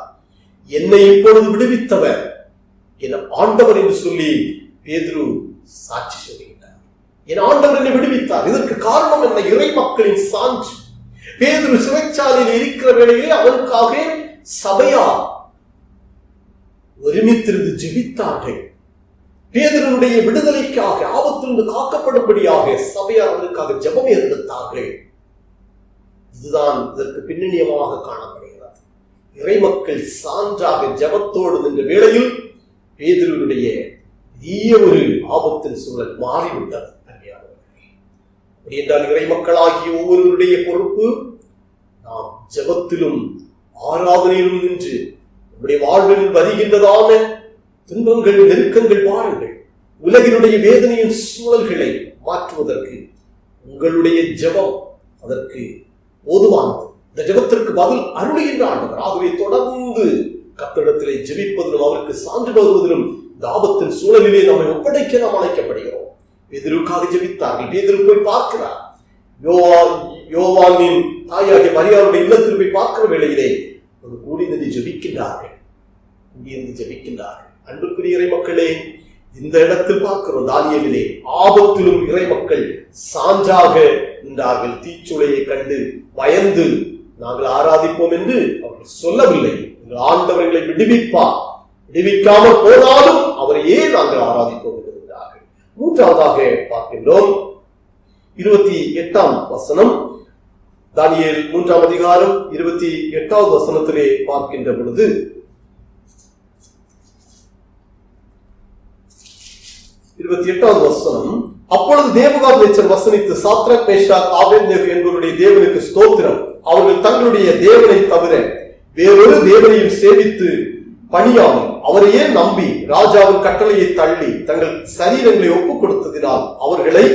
என்னை இப்பொழுது விடுவித்தவர் என் ஆண்டவர் என்று சொல்லி பேதுரு சாட்சி சொல்லுகின்றார். என் ஆண்டவர் என்னை விடுவித்தார். இதற்கு காரணம் என்ன? இறை மக்களின் சான்று. பேதுரு சிறைச்சாலையில் இருக்கிற வேளையிலே அவனுக்காக சபையார் ஒருமித்திருந்து ஜெபித்தார்கள். பேதுருடைய விடுதலைக்காக, ஆபத்திலிருந்து காக்கப்படும்படியாக சபையார் அவனுக்காக ஜெபம் எடுத்தார்கள். இதுதான் இதற்கு பின்னணியமாக காணப்படுகிறது. இறைமக்கள் சான்றாக ஜெபத்தோடு நின்ற வேளையில் பேதுருடைய பெரிய ஒரு ஆபத்தின் சூழல் மாறிவிட்டது. அப்படி என்றால் இறைமக்களாகிய ஒவ்வொருவருடைய பொறுப்பு நாம் ஜெபத்திலும் ஆராதனையிலும் நின்று நம்முடைய வாழ்வில் வருகின்றதான துன்பங்கள், நெருக்கங்கள், பாருங்கள், உலகினுடைய வேதனையின் சூழல்களை மாற்றுவதற்கு உங்களுடைய ஜெபம் அதற்கு போதுமானது. இந்த ஜெபத்திற்கு பதில் அருளுகின்ற ஆண்டவர். ஆகவே தொடர்ந்து கர்த்தரிடத்திலே ஜெபிப்பதிலும் அவருக்கு சான்று பகர்வதிலும் இந்த ஆபத்தின் சூழலிலே நம்மை ஒப்படைக்க நாம் அழைக்கப்படுகிறோம். பேதுருவுக்காக ஜெபித்தார்கள். பேதுரு போய் பார்க்கிறார். யோவானின் தாயாகிய மரியாளுடைய இல்லத்தில் போய் பார்க்கிற வேளையிலே ஒரு கூடியிருந்து ஜெபிக்கின்றார்கள். அன்புக்குரிய இறை மக்களே, இந்த இடத்தில் பார்க்கிறோம், தானியேலிலே ஆபத்திலும் இறை மக்கள் சான்றாக நின்றார்கள். தீச்சுளையை கண்டு பயந்து நாங்கள் ஆராதிப்போம் என்று அவர்கள் சொல்லவில்லை. ஆண்டவர்களை விடுவிப்பார், விடுவிக்காமல் போனாலும் அவரையே நாங்கள் ஆராதிப்போம் என்று இருந்தார்கள். மூன்றாவதாக பார்க்கின்றோம் 28ஆம் வசனம். தானியேல் 3ஆம் அதிகாரம் 28வது வசனத்திலே பார்க்கின்ற பொழுது, அப்பொழுது நேபுகாத்நேச்சர் வசனித்து, சாத்ராக், மேஷாக், ஆபேத்நேகோ என்பவருடைய தேவனுக்கு ஸ்தோத்திரம், அவர்கள் தங்களுடைய தேவனை தவிர வேறொரு தேவனையும் சேவித்து பணியாமல் அவரையே நம்பி ராஜாவின் கட்டளையை தள்ளி தங்கள் சரீரங்களை ஒப்புக் கொடுத்ததினால் அவர்களை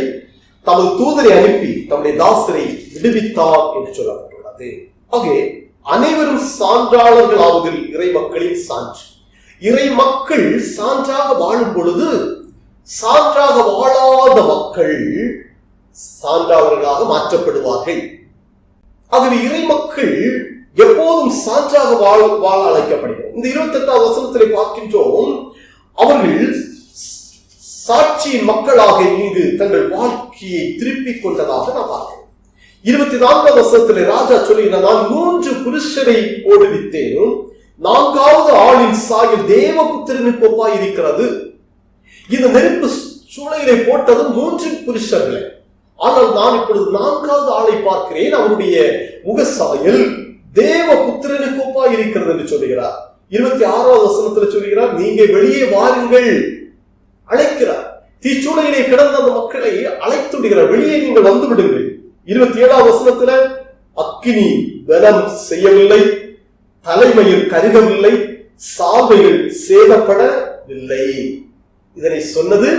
தமது தூதரை அனுப்பி தம்முடைய தாசரை விடுவித்தார் என்று சொல்லப்பட்டுள்ளது. ஆகவே அனைவரும் சான்றாளர்கள் ஆவதில் இறை மக்களின் சான்று. இறை மக்கள் சான்றாக வாழும் பொழுது சான்றாக வாழாத மக்கள் சான்றாளர்களாக மாற்றப்படுவார்கள். ஆகவே இறை மக்கள் எப்போதும் சான்றாக வாழ அழைக்கப்படுகிறார். இந்த 28ஆம் வசனத்திலே பார்க்கின்றோம், அவர்கள் சாட்சியின் மக்களாக இங்கு தங்கள் வாழ்க்கையை திருப்பிக் கொண்டதாக நான் பார்க்கிறேன். 24ஆம் வசனத்திலே ராஜா சொல்லுகிறார், நான் 3 புருஷரை ஓடுவித்தேனும் 4வது ஆளின் சாயல் தேவபுத்திரனுக்கு ஒப்பாய் இருக்கிறது. இந்த நெருப்பு சூளையிலே போட்டது 3 புருஷர்களை. ஆனால் நான் இப்பொழுது 4வது ஆளை பார்க்கிறேன், அவனுடைய முகசாயல் தேவபுத்திரனுக்கு ஒப்பாய் இருக்கிறது என்று சொல்லுகிறார். 26ஆவது வசனத்தில் சொல்லுகிறார், நீங்க வெளியே வாருங்கள் அழைக்கிறார். தீச்சூளையிலே கிடந்த அந்த மக்களை அழைத்து விடுகிறார், வெளியே நீங்கள் வந்து விடுங்கள். 27ஆவது வசனத்துல அக்கினி பலம் செய்யவில்லை, தலைமையில் கருகவில்லை, சால்வைகள் சேதப்படவில்லை. இதனை சொன்னது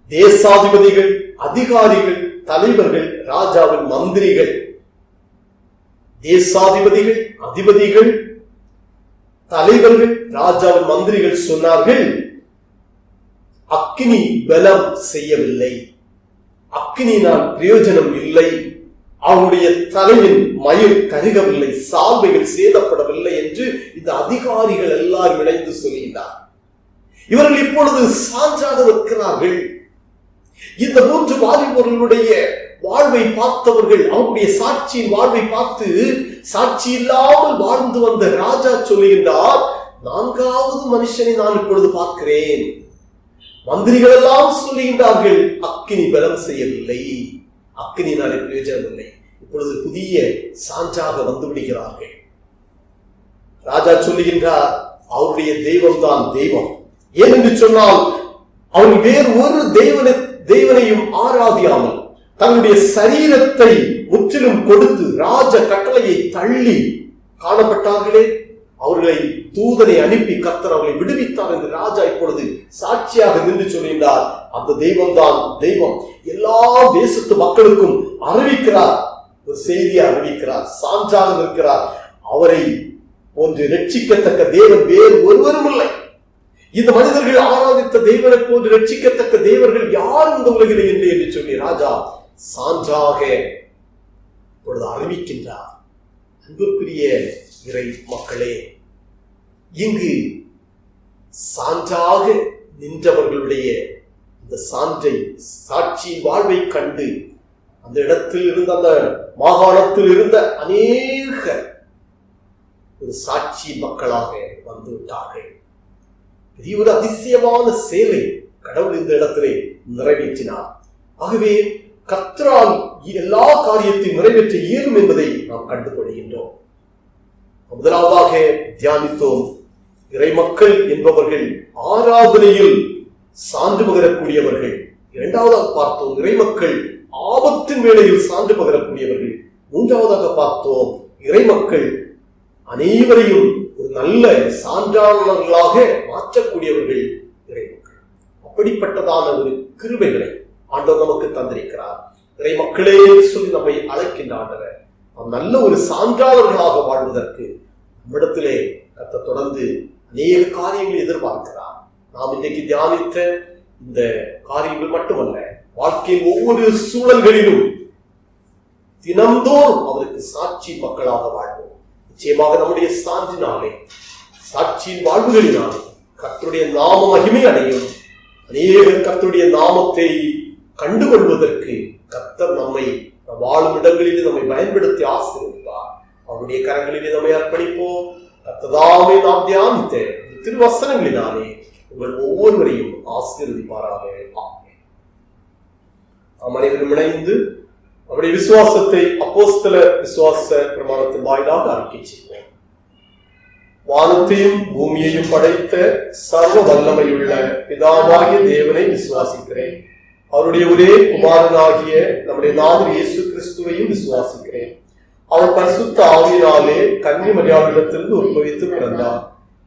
தேசாதிபதிகள், அதிகாரிகள், தலைவர்கள், ராஜாவின் மந்திரிகள். தேசாதிபதிகள், அதிபதிகள், தலைவர்கள், ராஜாவின் மந்திரிகள் சொன்னார்கள், அக்கினி பலம் செய்யவில்லை, அக்கினியினால் பிரயோஜனம் இல்லை, அவருடைய தலையின் மயிர் கருகவில்லை, சால்வைகள் சேதப்படவில்லை என்று இந்த அதிகாரிகள் எல்லாரும் இணைந்து சொல்கிறார். இவர்கள் இப்பொழுது சான்றாக இருக்கிறார்கள். இந்த 3 வாலிபர்களுடைய வாழ்வை பார்த்தவர்கள், அவருடைய சாட்சியின் வாழ்வை பார்த்து சாட்சி இல்லாமல் வாழ்ந்து வந்த ராஜா சொல்லுகின்றார், 4வது மனுஷனை நான் இப்பொழுது பார்க்கிறேன். மந்திரிகள் எல்லாம் சொல்லுகின்றார்கள், அக்கினி பலம் செய்யவில்லை, அக்கினினாலே பிரயோஜனம் இல்லை. இப்பொழுது புதிய சான்றாக வந்து விடுகிறார்கள். ராஜா சொல்லுகின்றார், அவருடைய தெய்வம் தான் தெய்வம். ஏனென்று சொன்னால், அவன் வேறு ஒரு தெய்வனையும் ஆராதியாமல் தன்னுடைய சரீரத்தை முற்றிலும் கொடுத்து ராஜ கட்டளையை தள்ளி காணப்பட்டார்களே, அவர்களை தூதனை அனுப்பி கர்த்தர் அவர்களை விடுவித்தார் என்று ராஜா இப்பொழுது சாட்சியாக நின்று சொல்கின்றார். அந்த தெய்வம் தான் தெய்வம். எல்லா தேசத்து மக்களுக்கும் அறிவிக்கிறார், ஒரு செய்தியை அறிவிக்கிறார், சான்றாக இருக்கிறார். அவரை போன்று ரட்சிக்கத்தக்க தேவன் வேறு ஒருவரும் இல்லை. இந்த மனிதர்கள் ஆராதித்த தெய்வனை போன்று ரட்சிக்கத்தக்க தேவர்கள் யாரும் இந்த உலகிலே இல்லை என்று சொல்லி ராஜா சான்றாக இப்பொழுது அறிவிக்கின்றார். அன்புக்குரிய இறை மக்களே, இங்கு சான்றாக நின்றவர்களுடைய இந்த சான்றை, சாட்சியின் வாழ்வை கண்டு அந்த இடத்தில் இருந்த, அந்த மாகாணத்தில் இருந்த அநேக ஒரு சாட்சி மக்களாக வந்து விட்டார்கள். பெரிய ஒரு அதிசயமான சேவை கடவுள் இந்த இடத்திலே நிறைவேற்றினார். ஆகவே கர்த்தரால் எல்லா காரியத்தையும் நிறைவேற்ற இயலும் என்பதை நாம் கண்டுகொள்கின்றோம். முதலாவதாக தியானித்தோம், இறை மக்கள் என்பவர்கள் ஆராதனையில் சான்று பகரக்கூடியவர்கள். இரண்டாவதாக பார்த்தோம், இறை மக்கள் ஆபத்தின் வேளையில் சான்று பகரக்கூடியவர்கள். மூன்றாவதாக பார்த்தோம், இறை மக்கள் அனைவரையும் ஒரு நல்ல சான்றாளர்களாக மாற்றக்கூடியவர்கள் இறை மக்கள். அப்படிப்பட்டதான ஒரு கிருபைகளை ஆண்டவர் நமக்கு தந்திருக்கிறார். இறை மக்களே சொல்லி நம்மை அழைக்கின்ற ஆண்டவர் நாம் நல்ல ஒரு சான்றாளர்களாக வாழ்வதற்கு நம்மிடத்திலே கர்த்தர் தொடர்ந்து அநேக காரியங்களை எதிர்பார்க்கிறார். நாம் இன்றைக்கு தியானித்த இந்த காரியங்கள் மட்டுமல்ல, வாழ்க்கையில் ஒவ்வொரு சூழல்களிலும் தினந்தோறும் அவருக்கு சாட்சி மக்களாக வாழ்வோம். நிச்சயமாக நம்முடைய சான்றினாலே, சாட்சியின் வாழ்வுகளினாலே கர்த்தருடைய நாம மகிமை அடையும். அநேகர் கர்த்தருடைய நாமத்தை கண்டுகொள்வதற்கு கர்த்தர் நம்மை வாழும் இடங்களிலே நம்மை பயன்படுத்தி ஆசீர்வதிப்பார். அவருடைய கரங்களிலே நம்மை அர்ப்பணிப்போம். கர்த்ததாமே நாம் தியானித்த திருவசனங்களினாலே உங்கள் ஒவ்வொருவரையும் ஆசீர்வதிப்பாராக. நாம் அனைவரும் இணைந்து நம்முடைய விசுவாசத்தை அப்போஸ்தல விசுவாச பிரமாணத்தின் வாயிலாக அறிக்கை செய்வோம். வானத்தையும் பூமியையும் படைத்த சர்வ வல்லமையுள்ள பிதாவாகிய தேவனை விசுவாசிக்கிறேன். அவருடைய ஒரே குமாரனாகிய நம்முடைய நாதர் இயேசு கிறிஸ்துவையும் விசுவாசிக்கிறேன். அவர் பரிசுத்த ஆவியினாலே கன்னி மரியாதையிடத்திலிருந்து உற்பவித்து பிறந்தார்.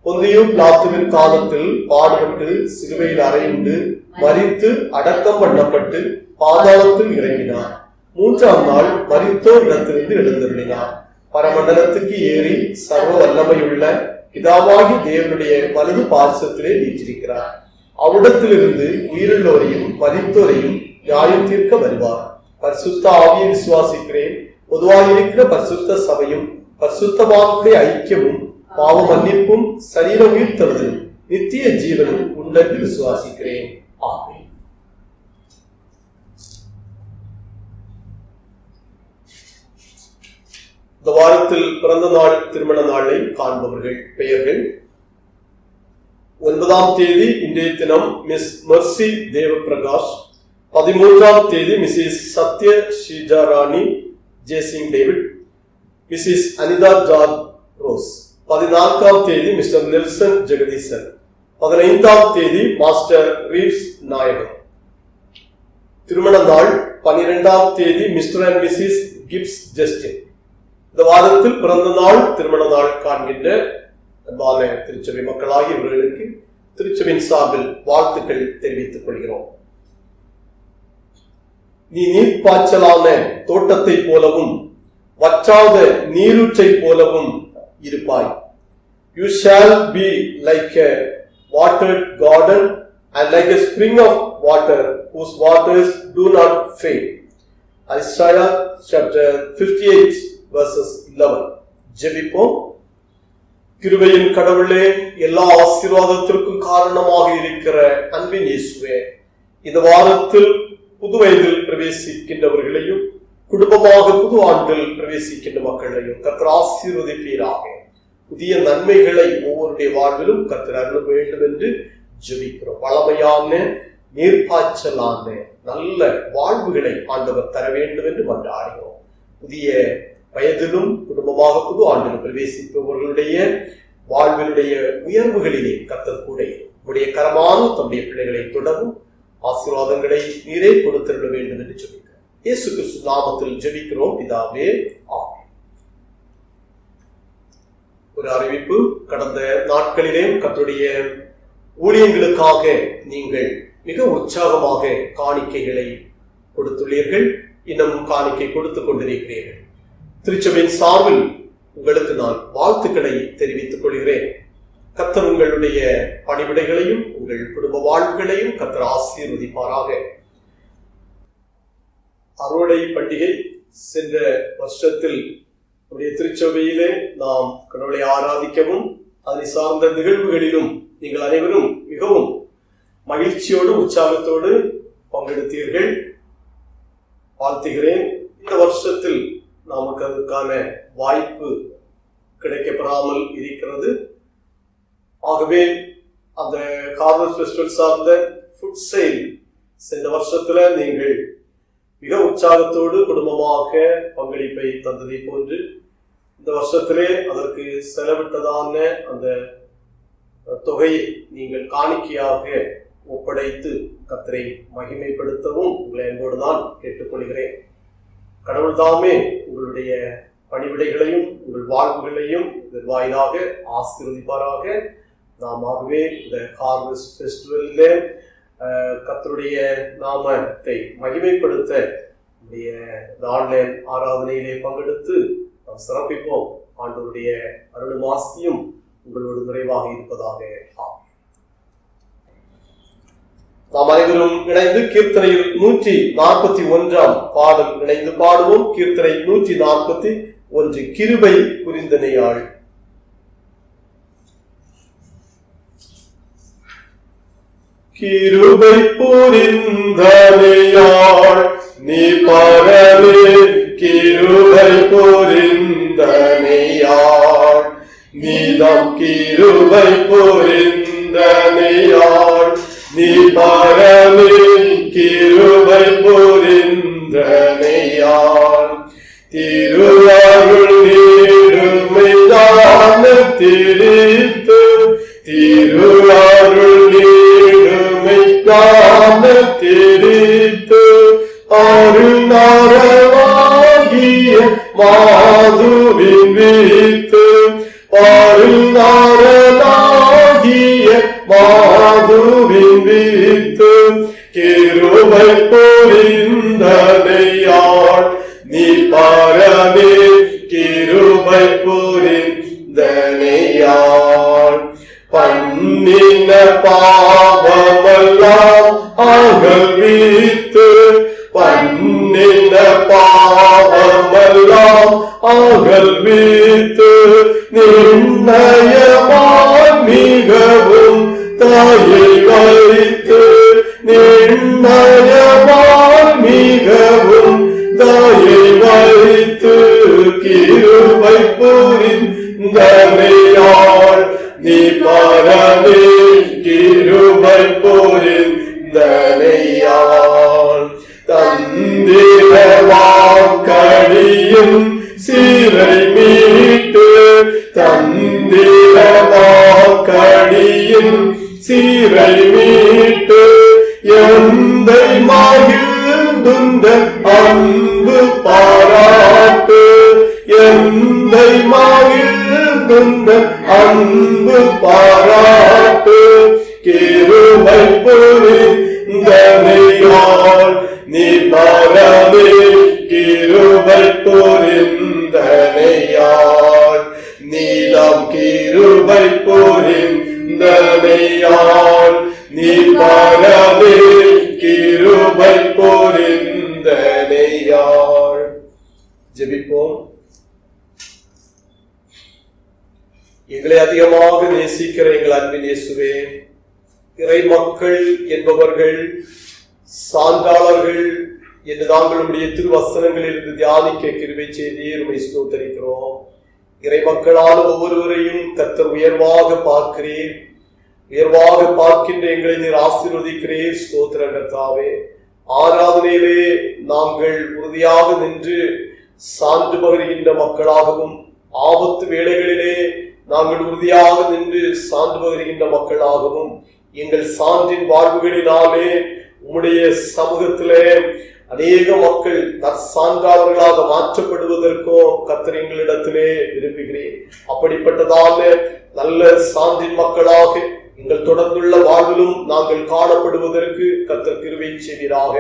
பொந்தியும் பிலாத்துவின் காலத்தில் பாடுபட்டு சிலுவையில் அறையுண்டு மரித்து அடக்கம் பண்ணப்பட்டு பாதாளத்தில் இறங்கினார். 3ஆம் நாள் மரித்தோர் இடத்திலிருந்து எழுந்தருளினார். பரமண்டலத்துக்கு ஏறி சர்வ வல்லமையுள்ள பிதாவாகி தேவனுடைய வலது பார்சத்திலே வீற்றிருக்கிறார். அவ்விடத்திலிருந்து உயிருள்ளோரையும் மரித்தோரையும் நியாயம் தீர்க்க வருவார். பரிசுத்த ஆவியை விசுவாசிக்கிறேன். பொதுவாயிருக்கிற பரிசுத்த சபையும் பரிசுத்தவான்களுடைய ஐக்கியமும் பாவ மன்னிப்பும் சரீர உயிர்த்தெழுதலும் நித்திய ஜீவனும் உண்டென்று விசுவாசிக்கிறேன். ஆமென். இந்த வாரத்தில் பிறந்த நாள் திருமண நாளை காண்பவர்கள் பெயர்கள்: 9ஆம் தேதி இன்றைய தினம் மிஸ் மெர்சி தேவபிரகாஷ். 13ஆம் தேதி Mrs Sathya Sheejarani Jesing David. Mrs Anitha George Rose. 14ஆம் தேதி மிஸ்டர் நெல்சன் ஜெகதீசன். 15ஆம் தேதி மாஸ்டர் ரீவ்ஸ் நாயகம். திருமண நாள் 12ஆம் தேதி mister and missus Gibbs Justin. இந்த வாரத்தில் பிறந்த நாள் திருமண நாள் காண்கின்ற அன்பான திருச்சபை மக்களாகிய இவர்களுக்கு திருச்சபையின் சார்பில் வாழ்த்துக்கள் தெரிவித்துக் கொள்கிறோம். நீ நீர்ப்பாய்ச்சலான தோட்டத்தை போலவும் வற்றாத நீரூற்றை போலவும் இருப்பாய். You shall be like a watered garden and like a spring of water whose waters do not fail. Isaiah chapter 58 verses 11. ஜெபிப்போம். கிருபையின் கடவுளே, எல்லா ஆசீர்வாதத்திற்கும் காரணமாக இருக்கிற அன்பின் இயேசுவே, இந்த வாரத்தில் புது வயதில் பிரவேசிக்கின்றவர்களையும் குடும்பமாக புது ஆண்டில் பிரவேசிக்கின்ற மக்களையும் கர்த்தர் ஆசீர்வதிப்பீராக. புதிய நன்மைகளை ஒவ்வொருடைய வாழ்விலும் கர்த்தர் அருள வேண்டும் என்று ஜெபிக்கிறோம். வளமையான நீர்ப்பாய்ச்சலான நல்ல வாழ்வுகளை ஆண்டவர் தர வேண்டும் என்று மன்றாடுகிறோம். புதிய வயதிலும் குடும்பமாக புது ஆண்டிலும் பிரவேசிப்பவர்களுடைய வாழ்வினுடைய உயர்வுகளிலே கர்த்தர் கூட உடைய கரமான தம்முடைய பிள்ளைகளை தொடரும் ஆசீர்வாதங்களை நீரே கொடுத்திருக்க வேண்டும் என்று ஜெபிக்கிறோம். இயேசு கிறிஸ்து நாமத்தில் ஜெபிக்கிறோம் பிதாவே, ஆமென். ஒரு அறிவிப்பு. கடந்த நாட்களிலே கர்த்தருடைய ஊழியங்களுக்காக நீங்கள் மிக உற்சாகமாக காணிக்கைகளை கொடுத்துள்ளீர்கள். இன்னமும் காணிக்கை கொடுத்துக் கொண்டிருக்கிறீர்கள். திருச்சபையின் சார்பில் உங்களுக்கு நான் வாழ்த்துக்களை தெரிவித்துக் கொள்கிறேன். கர்த்தர் உங்களுடைய பணிவிடைகளையும் உங்கள் குடும்ப வாழ்வுகளையும் கர்த்தர் ஆசீர்வதிப்பாராக. அறுவடை பண்டிகை சென்ற வருஷத்தில் நம்முடைய திருச்சபையிலே நாம் கடவுளை ஆராதிக்கவும் அதை சார்ந்த நிகழ்வுகளிலும் நீங்கள் அனைவரும் மிகவும் மகிழ்ச்சியோடு உற்சாகத்தோடு பங்கெடுத்தீர்கள். வாழ்த்துகிறேன். இந்த வருஷத்தில் நமக்கு அதற்கான வாய்ப்பு கிடைக்கப்பெறாமல் இருக்கிறது. ஆகவே அந்த ஹார்வெஸ்ட் ஃபெஸ்டிவல் சார்ந்த ஃபுட் சேல் சென்ற வருஷத்துல நீங்கள் மிக உற்சாகத்தோடு குடும்பமாக பங்களிப்பை தந்ததை போன்று இந்த வருஷத்திலே அதற்கு செலவிட்டதான அந்த தொகையை நீங்கள் காணிக்கையாக ஒப்படைத்து கர்த்தரை மகிமைப்படுத்தவும் உங்களை அன்போடு தான் கேட்டுக்கொள்கிறேன். கடவுள் தாமே உங்களுடைய பணிவிடைகளையும் உங்கள் வாழ்வுகளையும் இதன் வாயிலாக ஆசீர்வதிப்பாராக. நாமவே இந்த ஹார்வெஸ்ட் ஃபெஸ்டிவலில் கர்த்தருடைய நாமத்தை மகிமைப்படுத்த ஆன்லைன் ஆராதனையிலே பங்கெடுத்து நாம் சிறப்பிப்போம். ஆண்டவருடைய அருளும் ஆசியும் உங்களோடு நிறைவாக இருப்பதாக. நாம் அனைவரும் இணைந்து கீர்த்தனையில் 141 பாடல் இணைந்து பாடுவோம். கீர்த்தனை 141 கிருபை புரிந்தனையாள். கிருபை புரிந்தனையாள் நீ பரவே, கிருபை புரிந்தனையாள் நீதம், கிருபை புரிந்தனையாள் நீ பரவே, கிருபை புரிந்தனையாள். திருவருள் நீடுமையான திரித்து, திருவருள் நீடுமையான திரித்து, அருணாரவாகிய மாதுவின் வீத்து, அருணாரனாகிய மாதுவின் வீத்து, கிருபை புரிந்தனையாள் நீ பரமே, கிருபை புரிந்தனையாள். பண்ணின பாவமெல்லாம் அகழ்வித்து, பண்ணின பாவமெல்லாம் அகழ்வித்து, நிர்ணயமாய் மிகவும் தாயை வைத்து, நிர்ணயமாய் மிகவும் தாயை வைத்து, கிருபை புரிந்தனையாள் நீ பரமே, கிருபை புரிந்தனையாள். தந்திர வாக்கடியும் சீரை மீட்டு, தந்திர வாக்கடியும் சீரை மீட்டு, எந்தை மகிழ்ந்துந்த அன்பு பாராட்டு, எந்தை மகிழ்ந்துந்த அன்பு பாராட்டு, கிருபை புரிந்தனையாள் நீ பரமே, கிருபை புரிந்தனையாள். சிந்தனையால் நீ பரவே கிருபை பொரிந்தனையால். ஜெபிப்போம். எங்களை அதிகமாக நேசிக்கிற எங்கள் அன்பின் இயேசுவே, இறை மக்கள் என்பவர்கள் சான்றாளர்கள் என்று தாங்களுடைய திருவசனங்களில் இருந்து தியானிக்க கிருபை செய்தீர். உம்மை ஸ்தோத்திரிக்கிறோம். இறை மக்களால் ஒவ்வொருவரையும் கர்த்தர் உயர்வாக பார்க்கிறீர். உயர்வாக பார்க்கின்ற எங்களை நீர் ஆசீர்வதிக்கிறீர். ஸ்தோத்திரம் கர்த்தாவே. ஆராதனையிலே நாங்கள் உறுதியாக நின்று சான்று பகருகின்ற மக்களாகவும், ஆபத்து வேளைகளிலே நாங்கள் உறுதியாக நின்று சான்று பகருகின்ற மக்களாகவும், எங்கள் சான்றின் வாழ்வுகளினாலே உம்முடைய சமூகத்திலே அநேக மக்கள் நற்சான்றாளர்களாக மாற்றப்படுவதற்கோ கர்த்தர் எங்களிடத்திலே விரும்புகிறேன். அப்படிப்பட்டதான நல்ல சான்றின் மக்களாக எங்கள் தொடர்ந்துள்ள வாழ்விலும் நாங்கள் காணப்படுவதற்கு கர்த்தர் கிருபை செய்வீராக.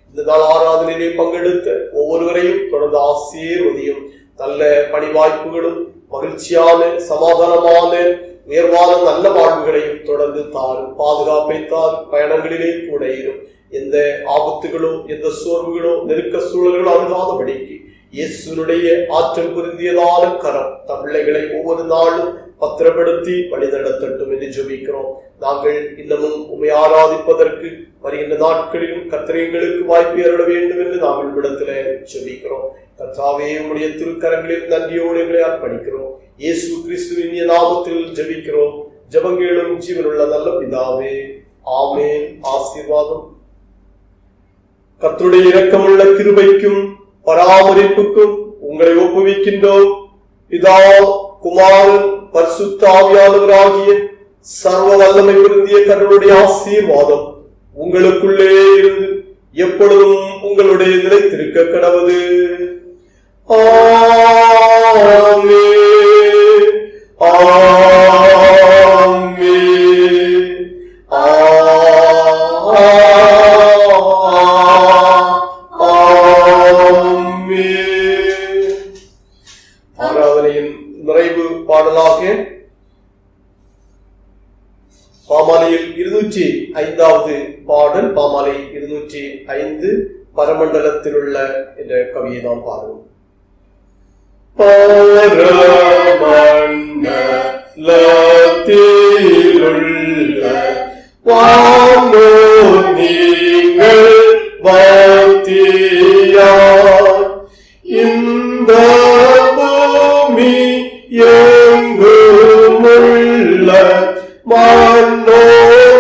இந்த நாள் ஆராதனையிலே பங்கெடுத்த ஒவ்வொருவரையும் தொடர்ந்து ஆசீர்வதியும். நல்ல பணி வாய்ப்புகளும் மகிழ்ச்சியான சமாதானமான உயர்வான நல்ல வாழ்வுகளையும் தொடர்ந்து தாரும். பாதுகாப்பை தாரும். பயணங்களிலே கூட இரும். எந்த ஆபத்துகளோ எந்த சோர்வுகளோ நெருக்க சூழல்களோ அணுகாதபடிக்கு இயேசுனுடைய ஆற்றல் பொருந்தியதான கரம் தமிழைகளை ஒவ்வொரு நாளும் பத்திரப்படுத்தி வழிநடத்தட்டும் என்று ஜெபிக்கிறோம். நாங்கள் இன்னமும் உம்மை ஆராதிப்பதற்கு வருகின்ற நாட்களிலும் கர்த்தர் எங்களுக்கு வாய்ப்பு ஏற்பட வேண்டும் என்று நாங்கள் இடத்துல ஜெபிக்கிறோம். கர்த்தாவே, உம்முடைய திருக்கரங்களில் நன்றியோடு எங்களை அர்ப்பணிக்கிறோம். இயேசு கிறிஸ்துவின் நாமத்தில் ஜெபிக்கிறோம். ஜெபங்களும் ஜீவனுள்ள நல்ல பிதாவே, ஆமென். ஆசீர்வாதம். கர்த்தருடைய இரக்கமுள்ள கிருபைக்கும் பராமரிப்புக்கும் உங்களை ஒப்புவிக்கின்றோம். பிதா, குமாரன், பரிசுத்த ஆவியானவராகிய சர்வ வல்லமை பொருந்திய கடவுளுடைய ஆசீர்வாதம் உங்களுக்குள்ளே இருந்து எப்பொழுதும் உங்களுடைய நிலைத்திருக்க கடவுது. ஆமென். ஆராதனையின் நிறைவு பாடலாக பாமாலையில் 205வது பாடல், பாமாலை 205 பரமண்டலத்தில் உள்ள என்ற கவியை நாம் பாடுவோம். பரமண்டலத்திலுள்ள வானோ நீங்கள் வாத்தியார், இந்த பூமி எங்குமுள்ள வானோ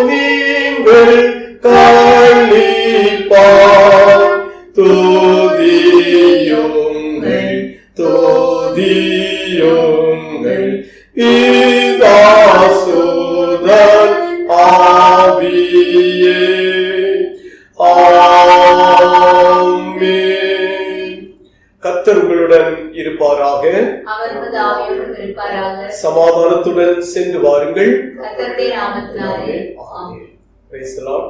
நீங்கள் களிப்பார். தோதியுங்கள் தோதியுங்கள் ஈதாசுதன் ஆவியே. ஆமென். கர்த்தர் உங்களுடன் இருப்பாராக. அவரது ஆவியோடும் இருப்பாராக. சமாதானத்துடன் சென்று வாருங்கள். கர்த்தருடைய நாமத்தினாலே. ஆமென். Praise the Lord.